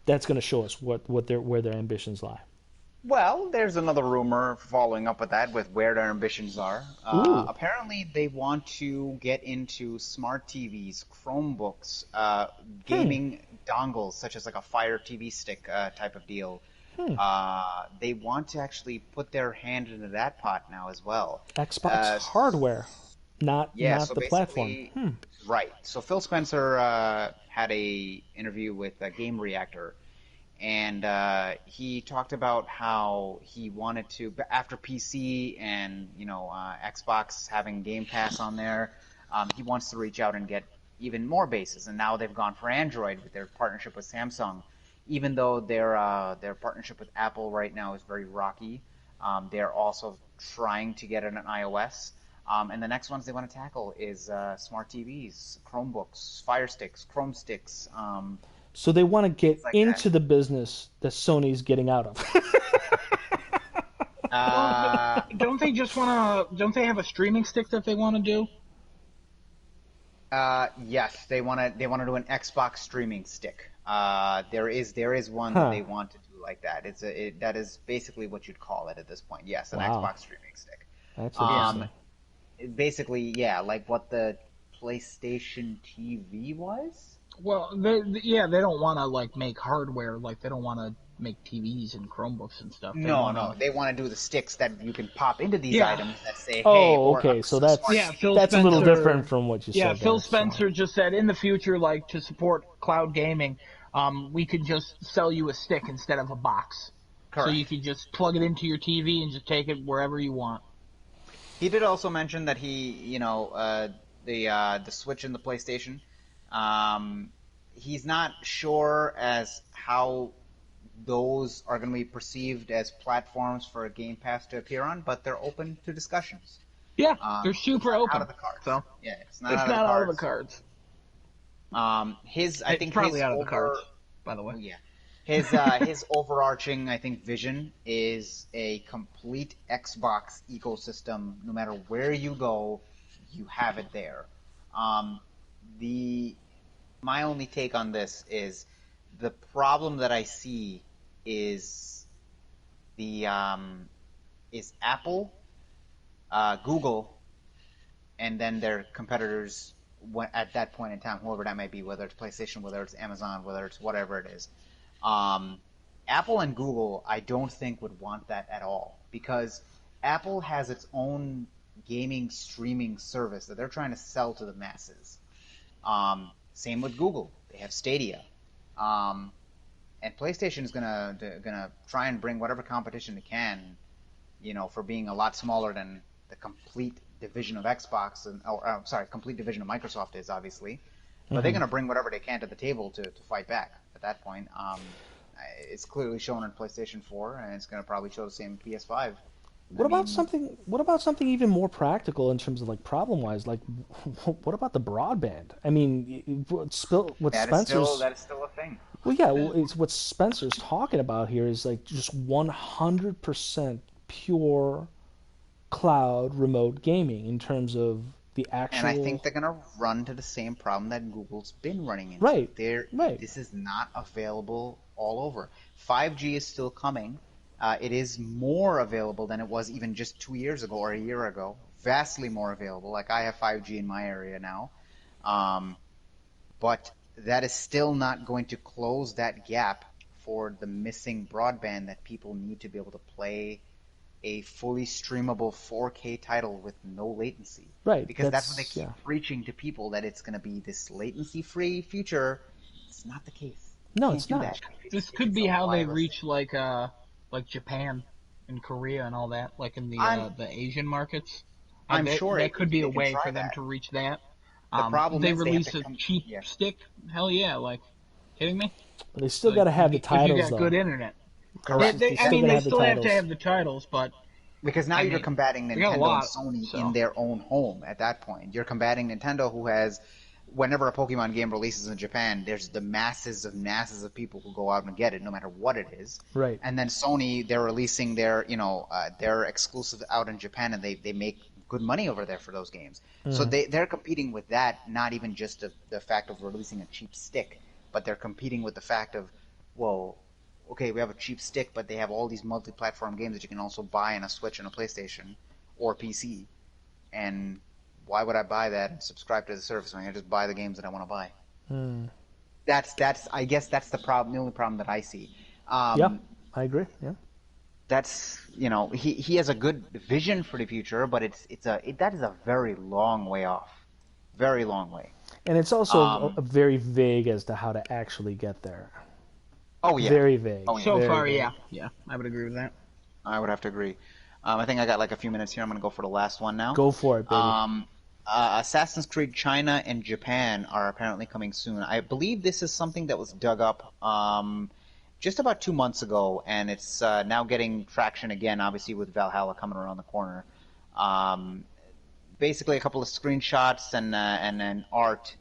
going to show us where their ambitions lie. Well, there's another rumor following up with that, with where their ambitions are. Apparently, they want to get into smart TVs, Chromebooks, gaming dongles, such as like a Fire TV Stick type of deal. They want to actually put their hand into that pot now as well. Xbox hardware, not So the platform. basically, right. So Phil Spencer had a interview with Game Reactor, and he talked about how he wanted to, after PC and Xbox having Game Pass on there, he wants to reach out and get even more bases. And now they've gone for Android with their partnership with Samsung. Even though their partnership with Apple right now is very rocky, they're also trying to get it on iOS. And the next ones they want to tackle is smart TVs, Chromebooks, Fire Sticks, Chrome Sticks. So they want to get like into that. the business that Sony's getting out of. Well, don't they just want to? Don't they have a streaming stick that they want to do? Yes, they want to do an Xbox streaming stick. There is one that they want to do like that. That is basically what you'd call it at this point. Yes, an Wow. Xbox streaming stick. That's interesting. Basically, yeah, like what the PlayStation TV was. Well, they don't want to like make hardware. Like they don't want to make TVs and Chromebooks and stuff. No, they want to do the sticks that you can pop into these Yeah. items that say, "Hey." Oh, or okay. So a that's smart Yeah, TV. Phil that's a little Spencer- different from what you said. Yeah, Phil there, so- Spencer just said in the future, like to support cloud gaming, we could just sell you a stick instead of a box. Correct. So you could just plug it into your TV and just take it wherever you want. He did also mention that the Switch and the PlayStation, he's not sure as how those are going to be perceived as platforms for a Game Pass to appear on, but they're open to discussions. Yeah, they're super open. Out of the cards. So Yeah, it's not it's out not out of of the the cards. cards. I think probably his out of the cards, by the way. Yeah. His overarching, I think, vision is a complete Xbox ecosystem. No matter where you go, you have it there. My only take on this is the problem that I see is is Apple, Google, and then their competitors at that point in time, whoever that might be, whether it's PlayStation, whether it's Amazon, whether it's whatever it is. Apple and Google, I don't think would want that at all, because Apple has its own gaming streaming service that they're trying to sell to the masses. Same with Google; they have Stadia, and PlayStation is gonna try and bring whatever competition it can, for being a lot smaller than the complete division of Xbox complete division of Microsoft is, obviously. But they're going to bring whatever they can to the table to fight back at that point. It's clearly shown in PlayStation 4, and it's going to probably show the same in PS5. What about something even more practical in terms of like problem-wise? Like, what about the broadband? I mean, what Spencer's that is still a thing. Well, yeah, it's what Spencer's talking about here is like just 100% pure cloud remote gaming in terms of the actual. And I think they're going to run to the same problem that Google's been running into. Right. Right. This is not available all over. 5G is still coming. It is more available than it was even just 2 years ago or a year ago. Vastly more available. Like, I have 5G in my area now. But that is still not going to close that gap for the missing broadband that people need to be able to play a fully streamable 4K title with no latency. Right. Because that's what they keep preaching to people, that it's going to be this latency-free future. It's not the case. No, it's not. This could be how they reach like Japan and Korea and all that, like in the Asian markets. I'm sure that could be a way for that. them to reach that. The problem they is release they a cheap stick. Hell yeah! Like, kidding me? But they still got to have the titles, if you got good internet. Correct. They still have to have the titles, but because now you're combating Nintendo and Sony in their own home. At that point, you're combating Nintendo, who has, whenever a Pokemon game releases in Japan, there's the masses of people who go out and get it, no matter what it is. Right. And then Sony, they're releasing their exclusive out in Japan, and they make good money over there for those games. Mm-hmm. So they're competing with that, not even just the fact of releasing a cheap stick, but they're competing with the fact of, well, okay, we have a cheap stick, but they have all these multi-platform games that you can also buy on a Switch and a PlayStation or PC. And why would I buy that and subscribe to the service when I can just buy the games that I want to buy? Hmm. I guess that's the problem. The only problem that I see. Yeah. I agree. Yeah. That's he has a good vision for the future, but that is a very long way off, very long way. And it's also Um, very vague as to how to actually get there. oh yeah, Very vague. oh yeah, So Very far, vague. yeah, I would agree with that. I would have to agree. I think I got like a few minutes here. I'm gonna go for the last one now. Go for it, baby. Assassin's Creed China and Japan are apparently coming soon. I believe this is something that was dug up just about 2 months ago, and it's now getting traction again, obviously with Valhalla coming around the corner. Um, Basically, a couple of screenshots and art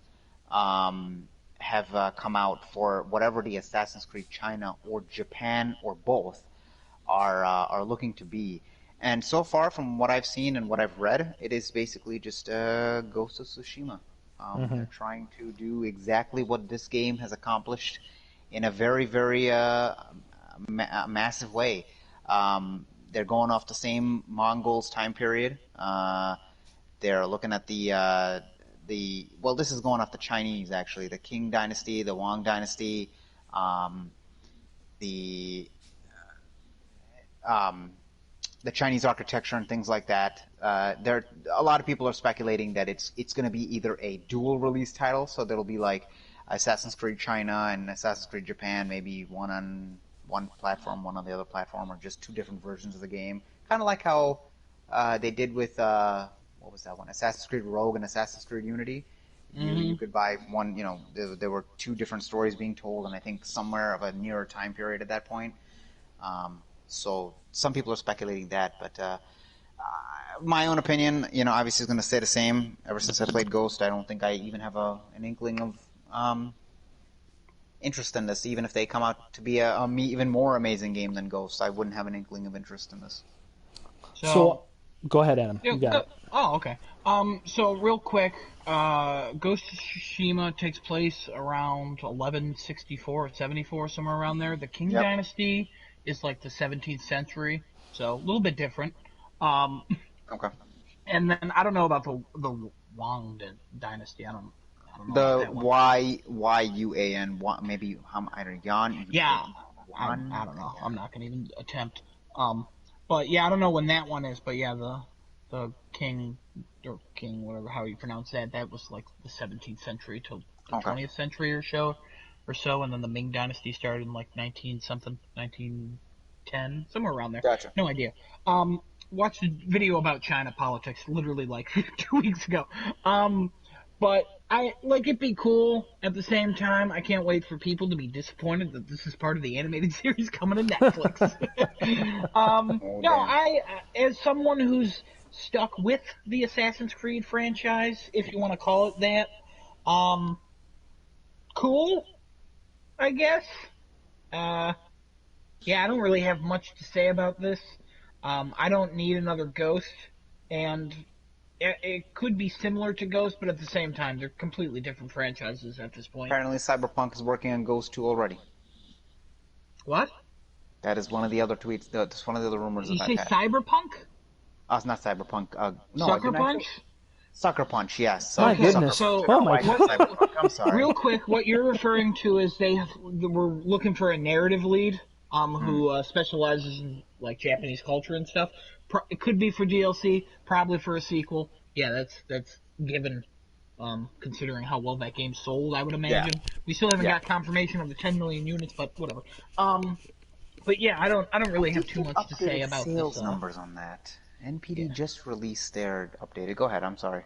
have come out for whatever the Assassin's Creed China or Japan or both are looking to be. And so far, from what I've seen and what I've read, it is basically just Ghost of Tsushima. They're trying to do exactly what this game has accomplished in a very, very massive way. They're going off the same Mongols time period. They're looking at well, this is going off the Chinese actually, the Qing Dynasty, the Wang Dynasty, the um, the Chinese architecture and things like that. A lot of people are speculating that it's going to be either a dual release title, so there'll be like Assassin's Creed China and Assassin's Creed Japan, maybe one on one platform, one on the other platform, or just two different versions of the game. Kind of like how they did with what was that one? Assassin's Creed Rogue and Assassin's Creed Unity. You could buy one. There were two different stories being told, and I think somewhere of a nearer time period at that point. So some people are speculating that, but my own opinion, obviously is going to stay the same. Ever since I played Ghost, I don't think I even have an inkling of interest in this. Even if they come out to be a even more amazing game than Ghost, I wouldn't have an inkling of interest in this. So, go ahead, Adam. You got it. Oh, okay. So real quick, Ghost of Tsushima takes place around 1164 or 74, somewhere around there. The Qing Yep. Dynasty is like the 17th century, so a little bit different. Okay. And then I don't know about the Wang Dynasty. I don't know about The that one. Yuan, maybe I don't know, Yan. Yeah, I don't know. I'm not gonna even attempt. But yeah, I don't know when that one is. But yeah, the King or King, whatever how you pronounce that, that was like the 17th century till the 20th century or so, and then the Ming Dynasty started in like 19 something, 1910, somewhere around there. Gotcha. No idea. Watched a video about China politics literally like 2 weeks ago. But I like it'd be cool. At the same time, I can't wait for people to be disappointed that this is part of the animated series coming to Netflix. As someone who's stuck with the Assassin's Creed franchise, if you want to call it that, cool, I guess. Yeah, I don't really have much to say about this. I don't need another Ghost, and it could be similar to Ghost, but at the same time, they're completely different franchises at this point. Apparently, Cyberpunk is working on Ghost 2 already. What? That is one of the other tweets. That's one of the other rumors You that say I've had. Cyberpunk? It's not Cyberpunk. No, Sucker Punch? Sucker Punch, yes. My Okay, goodness. so- Oh my Why god. Cyberpunk? I'm sorry. Real quick, what you're referring to is they were looking for a narrative lead, who specializes in like Japanese culture and stuff. It could be for DLC, probably for a sequel. Yeah, that's given. Considering how well that game sold, I would imagine. Yeah. We still haven't Yeah. got confirmation of the 10 million units, but whatever. But yeah, I don't really have too much to say about sales this. numbers on that. NPD just released their updated. Go ahead. I'm sorry.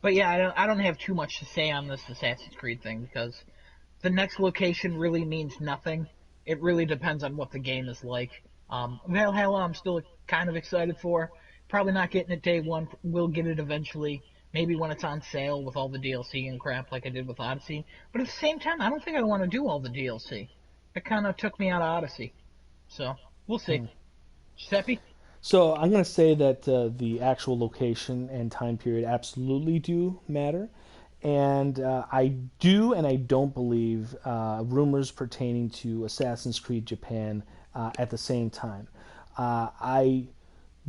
But yeah, I don't have too much to say on this Assassin's Creed thing because the next location really means nothing. It really depends on what the game is like. Valhalla, I'm still kind of excited for. Probably not getting it day one. We'll get it eventually. Maybe when it's on sale with all the DLC and crap like I did with Odyssey. But at the same time, I don't think I want to do all the DLC. It kind of took me out of Odyssey. So, we'll see. Giuseppe? So I'm going to say that the actual location and time period absolutely do matter. And I do and I don't believe rumors pertaining to Assassin's Creed Japan at the same time. I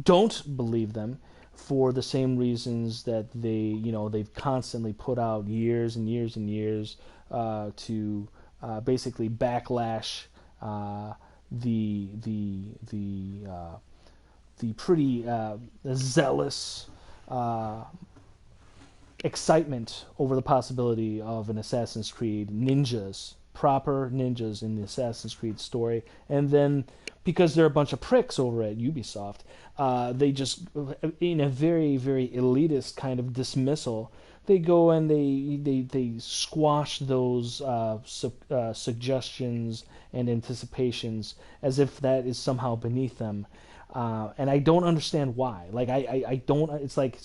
don't believe them for the same reasons that they've constantly put out years and years and years to basically backlash the pretty zealous excitement over the possibility of an Assassin's Creed proper ninjas in the Assassin's Creed story, and then because they're a bunch of pricks over at Ubisoft, they just, in a very, very elitist kind of dismissal, they go and they squash those suggestions and anticipations as if that is somehow beneath them. And I don't understand why. Like I don't. It's like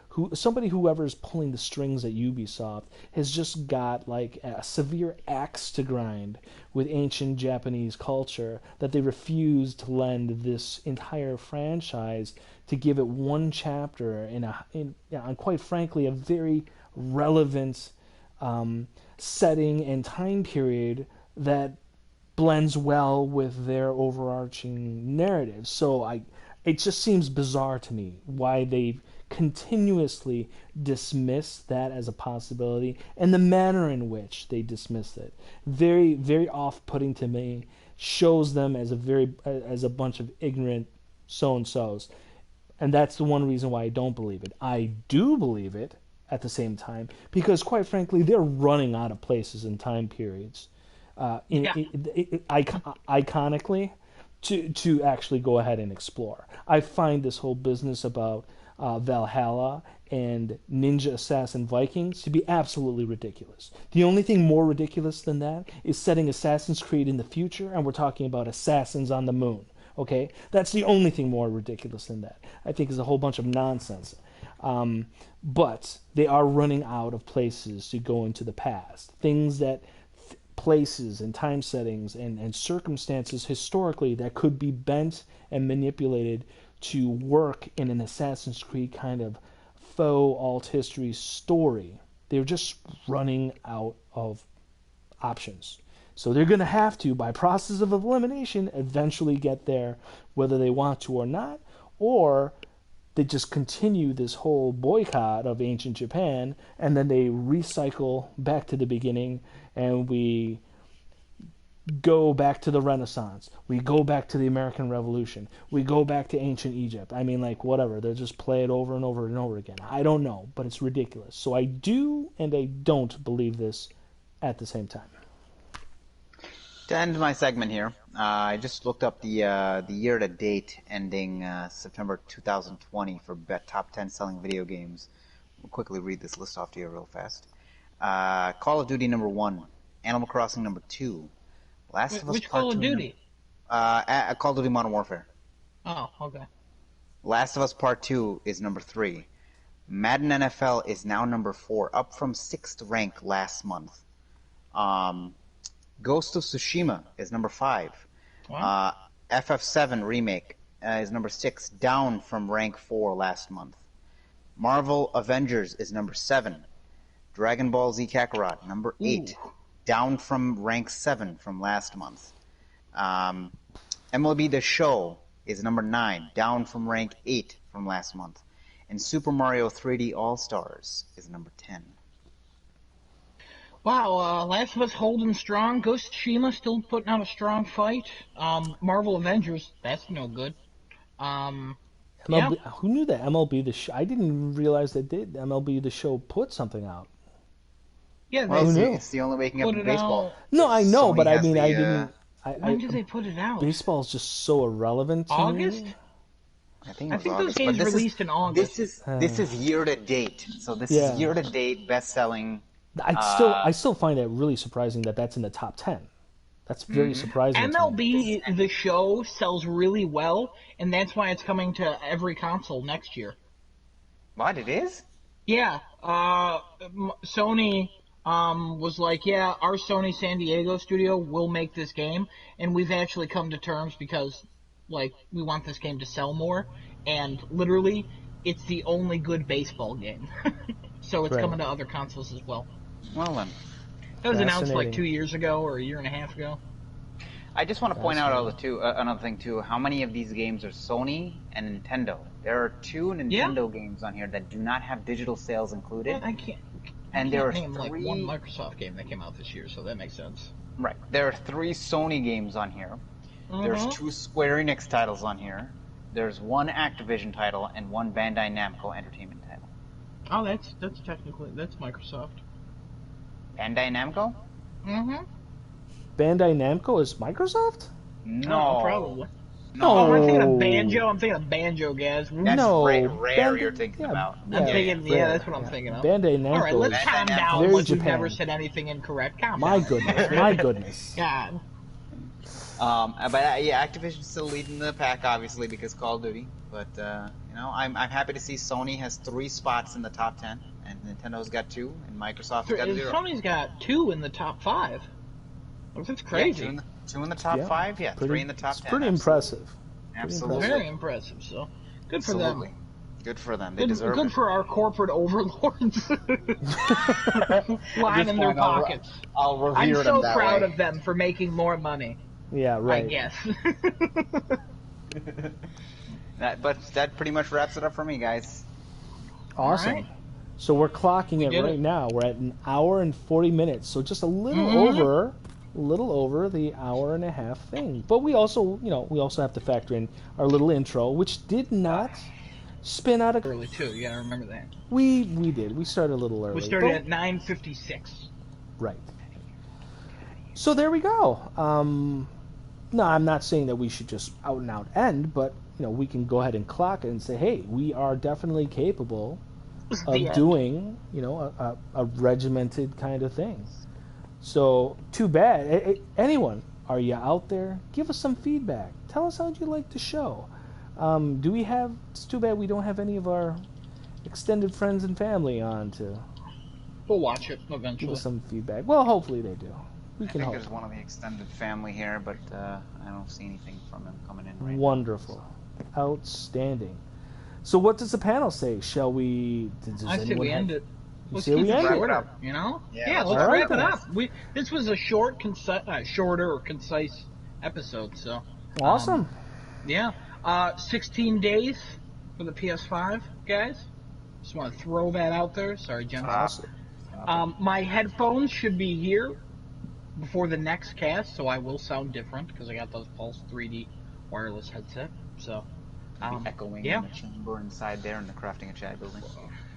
whoever's pulling the strings at Ubisoft has just got like a severe axe to grind with ancient Japanese culture that they refuse to lend this entire franchise to give it one chapter in quite frankly a very relevant setting and time period that blends well with their overarching narrative. So it just seems bizarre to me why they continuously dismiss that as a possibility, and the manner in which they dismiss it, very, very off-putting to me, shows them as a bunch of ignorant so-and-sos. And that's the one reason why I don't believe it. I do believe it at the same time because, quite frankly, they're running out of places and time periods iconically to actually go ahead and explore. I find this whole business about Valhalla and Ninja Assassin Vikings to be absolutely ridiculous. The only thing more ridiculous than that is setting Assassin's Creed in the future, and we're talking about assassins on the moon. Okay, that's the only thing more ridiculous than that. I think is a whole bunch of nonsense. But they are running out of places to go into the past. Things that places and time settings and circumstances historically that could be bent and manipulated to work in an Assassin's Creed kind of faux alt history story. They're just running out of options. So they're going to have to, by process of elimination, eventually get there, whether they want to or not, or they just continue this whole boycott of ancient Japan, and then they recycle back to the beginning, and we go back to the Renaissance. We go back to the American Revolution. We go back to ancient Egypt. I mean, like, whatever. They'll just play it over and over and over again. I don't know, but it's ridiculous. So I do and I don't believe this at the same time. To end my segment here, I just looked up the year-to-date ending September 2020 for top 10 selling video games. We'll quickly read this list off to you real fast. Call of Duty number 1, Animal Crossing number 2, Last of Us Which Part Call of 2 Duty? Call of Duty Modern Warfare. Oh, okay. Last of Us Part 2 is number 3. Madden NFL is now number 4, up from 6th rank last month. Ghost of Tsushima is number 5. Wow. FF7 Remake is number 6, down from rank 4 last month. Marvel Avengers is number 7. Dragon Ball Z Kakarot, number 8, down from rank 7 from last month. MLB The Show is number 9, down from rank 8 from last month. And Super Mario 3D All-Stars is number 10. Wow, Last of Us holding strong. Ghost of Tsushima still putting out a strong fight. Marvel Avengers, that's no good. MLB, Yeah. Who knew that MLB The Show? I didn't realize that MLB The Show put something out. Yeah, they Well, knew? it's the only waking up put in it baseball. out. No, I know, Sony but I has mean, the, I didn't. When did they put it out? Baseball's just so irrelevant to August? me. I think, I it was think those August, games but this released in August. This is year to date. So this Yeah. is year to date best selling. I still find it really surprising that that's in the top 10. That's very surprising to me. MLB The Show sells really well, and that's why it's coming to every console next year. What it is? Yeah, Sony was like, yeah, our Sony San Diego studio will make this game, and we've actually come to terms because, like, we want this game to sell more, and literally, it's the only good baseball game. So it's Right. coming to other consoles as well. Well then, That was announced like Fascinating. 2 years ago or a year and a half ago. I just want to point out another thing too. How many of these games are Sony and Nintendo? There are 2 Nintendo games on here that do not have digital sales included. I can't And there are name like 3 one Microsoft game that came out this year, so that makes sense. Right. There are 3 Sony games on here. There's 2 Square Enix titles on here. There's 1 Activision title and 1 Bandai Namco Entertainment title. Oh, that's technically that's Microsoft. Bandai Namco? Mm-hmm. Bandai Namco is Microsoft? No. Oh, probably. No. Oh, I'm thinking of Banjo. I'm thinking of Banjo, guys. That's No, Rare you're thinking about. I'm thinking, that's what I'm thinking of. Bandai Namco. All right, let's Bandai calm Namco. down. Very Like we've Japan. never said anything incorrect. Calm My down. goodness, my goodness. God. But yeah, Activision's still leading the pack, obviously, because Call of Duty. But I'm happy to see Sony has 3 spots in the top 10, and Nintendo's got 2, and Microsoft's got 0. Sony's got 2 in the top 5. That's crazy. Yeah, 2 in the top 5. Yeah, 3 in the top 10. It's pretty impressive. Absolutely. Very impressive. So good for Absolutely. them. Good for them. They deserve good it. for our corporate overlords. Line in their pockets. I'll revere I'm them so that proud way. of them for making more money. Yeah, right. I guess. But that pretty much wraps it up for me, guys. Awesome. All right. So we're clocking it did right it. now. We're at an hour and 40 minutes. So just a little over the hour and a half thing. But we also, we also have to factor in our little intro, which did not spin out a... Early too. You gotta remember that. We did. We started a little early. We started at 9:56. Right. So there we go. No, I'm not saying that we should just out and out end, but we can go ahead and clock it and say, hey, we are definitely capable of doing, a regimented kind of thing. So too bad. Anyone, are you out there? Give us some feedback. Tell us how'd you like the show. Do we have? It's too bad we don't have any of our extended friends and family on to We'll watch it give eventually. us some feedback. Well, hopefully they do. We I can think hope. there's one of the extended family here, but I don't see anything from them coming in right now. Wonderful. Outstanding. So what does the panel say? Shall we... I say we end it. You Let's say keep we it end it? shorter, Yeah, let's all right wrap it then. up. This was a shorter or concise episode, so... Awesome. Yeah. 16 days for the PS5, guys. Just want to throw that out there. Sorry, Genesis. My headphones should be here before the next cast, so I will sound different because I got those Pulse 3D wireless headset. So, Echoing yeah. in the chamber inside there in the Crafting a Chat building.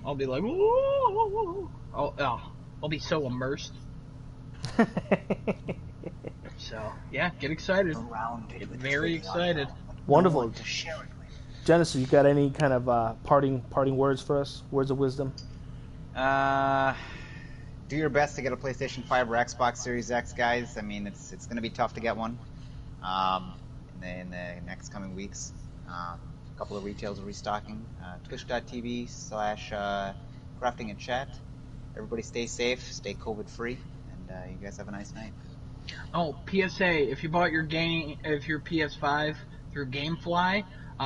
I'll be like, whoa. I'll be so immersed. So, yeah, get excited. Very excited. Wonderful. To share it with. Genesis, you got any kind of parting words for us? Words of wisdom? Do your best to get a PlayStation 5 or Xbox Series X, guys. I mean, it's going to be tough to get one in the next coming weeks. A couple of retails are restocking. Twitch.tv/crafting and chat. Everybody stay safe, stay COVID-free, and you guys have a nice night. Oh, PSA, if you bought your PS5 through GameFly,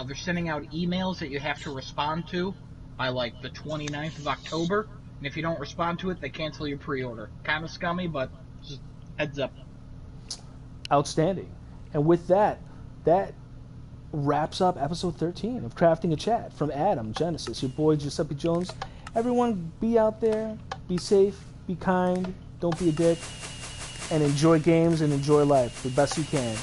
they're sending out emails that you have to respond to by like the 29th of October. And if you don't respond to it, they cancel your pre-order. Kind of scummy, but just heads up. Outstanding. And with that wraps up episode 13 of Crafting a Chat from Adam, Genesis, your boy Giuseppe Jones. Everyone, be out there, be safe, be kind, don't be a dick, and enjoy games and enjoy life the best you can.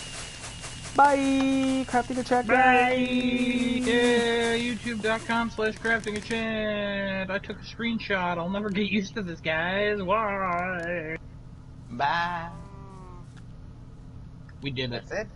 Bye! Crafting a Chat, Bye! Yeah, youtube.com/craftingachat. I took a screenshot. I'll never get used to this, guys. Why? Bye. We did it. That's it.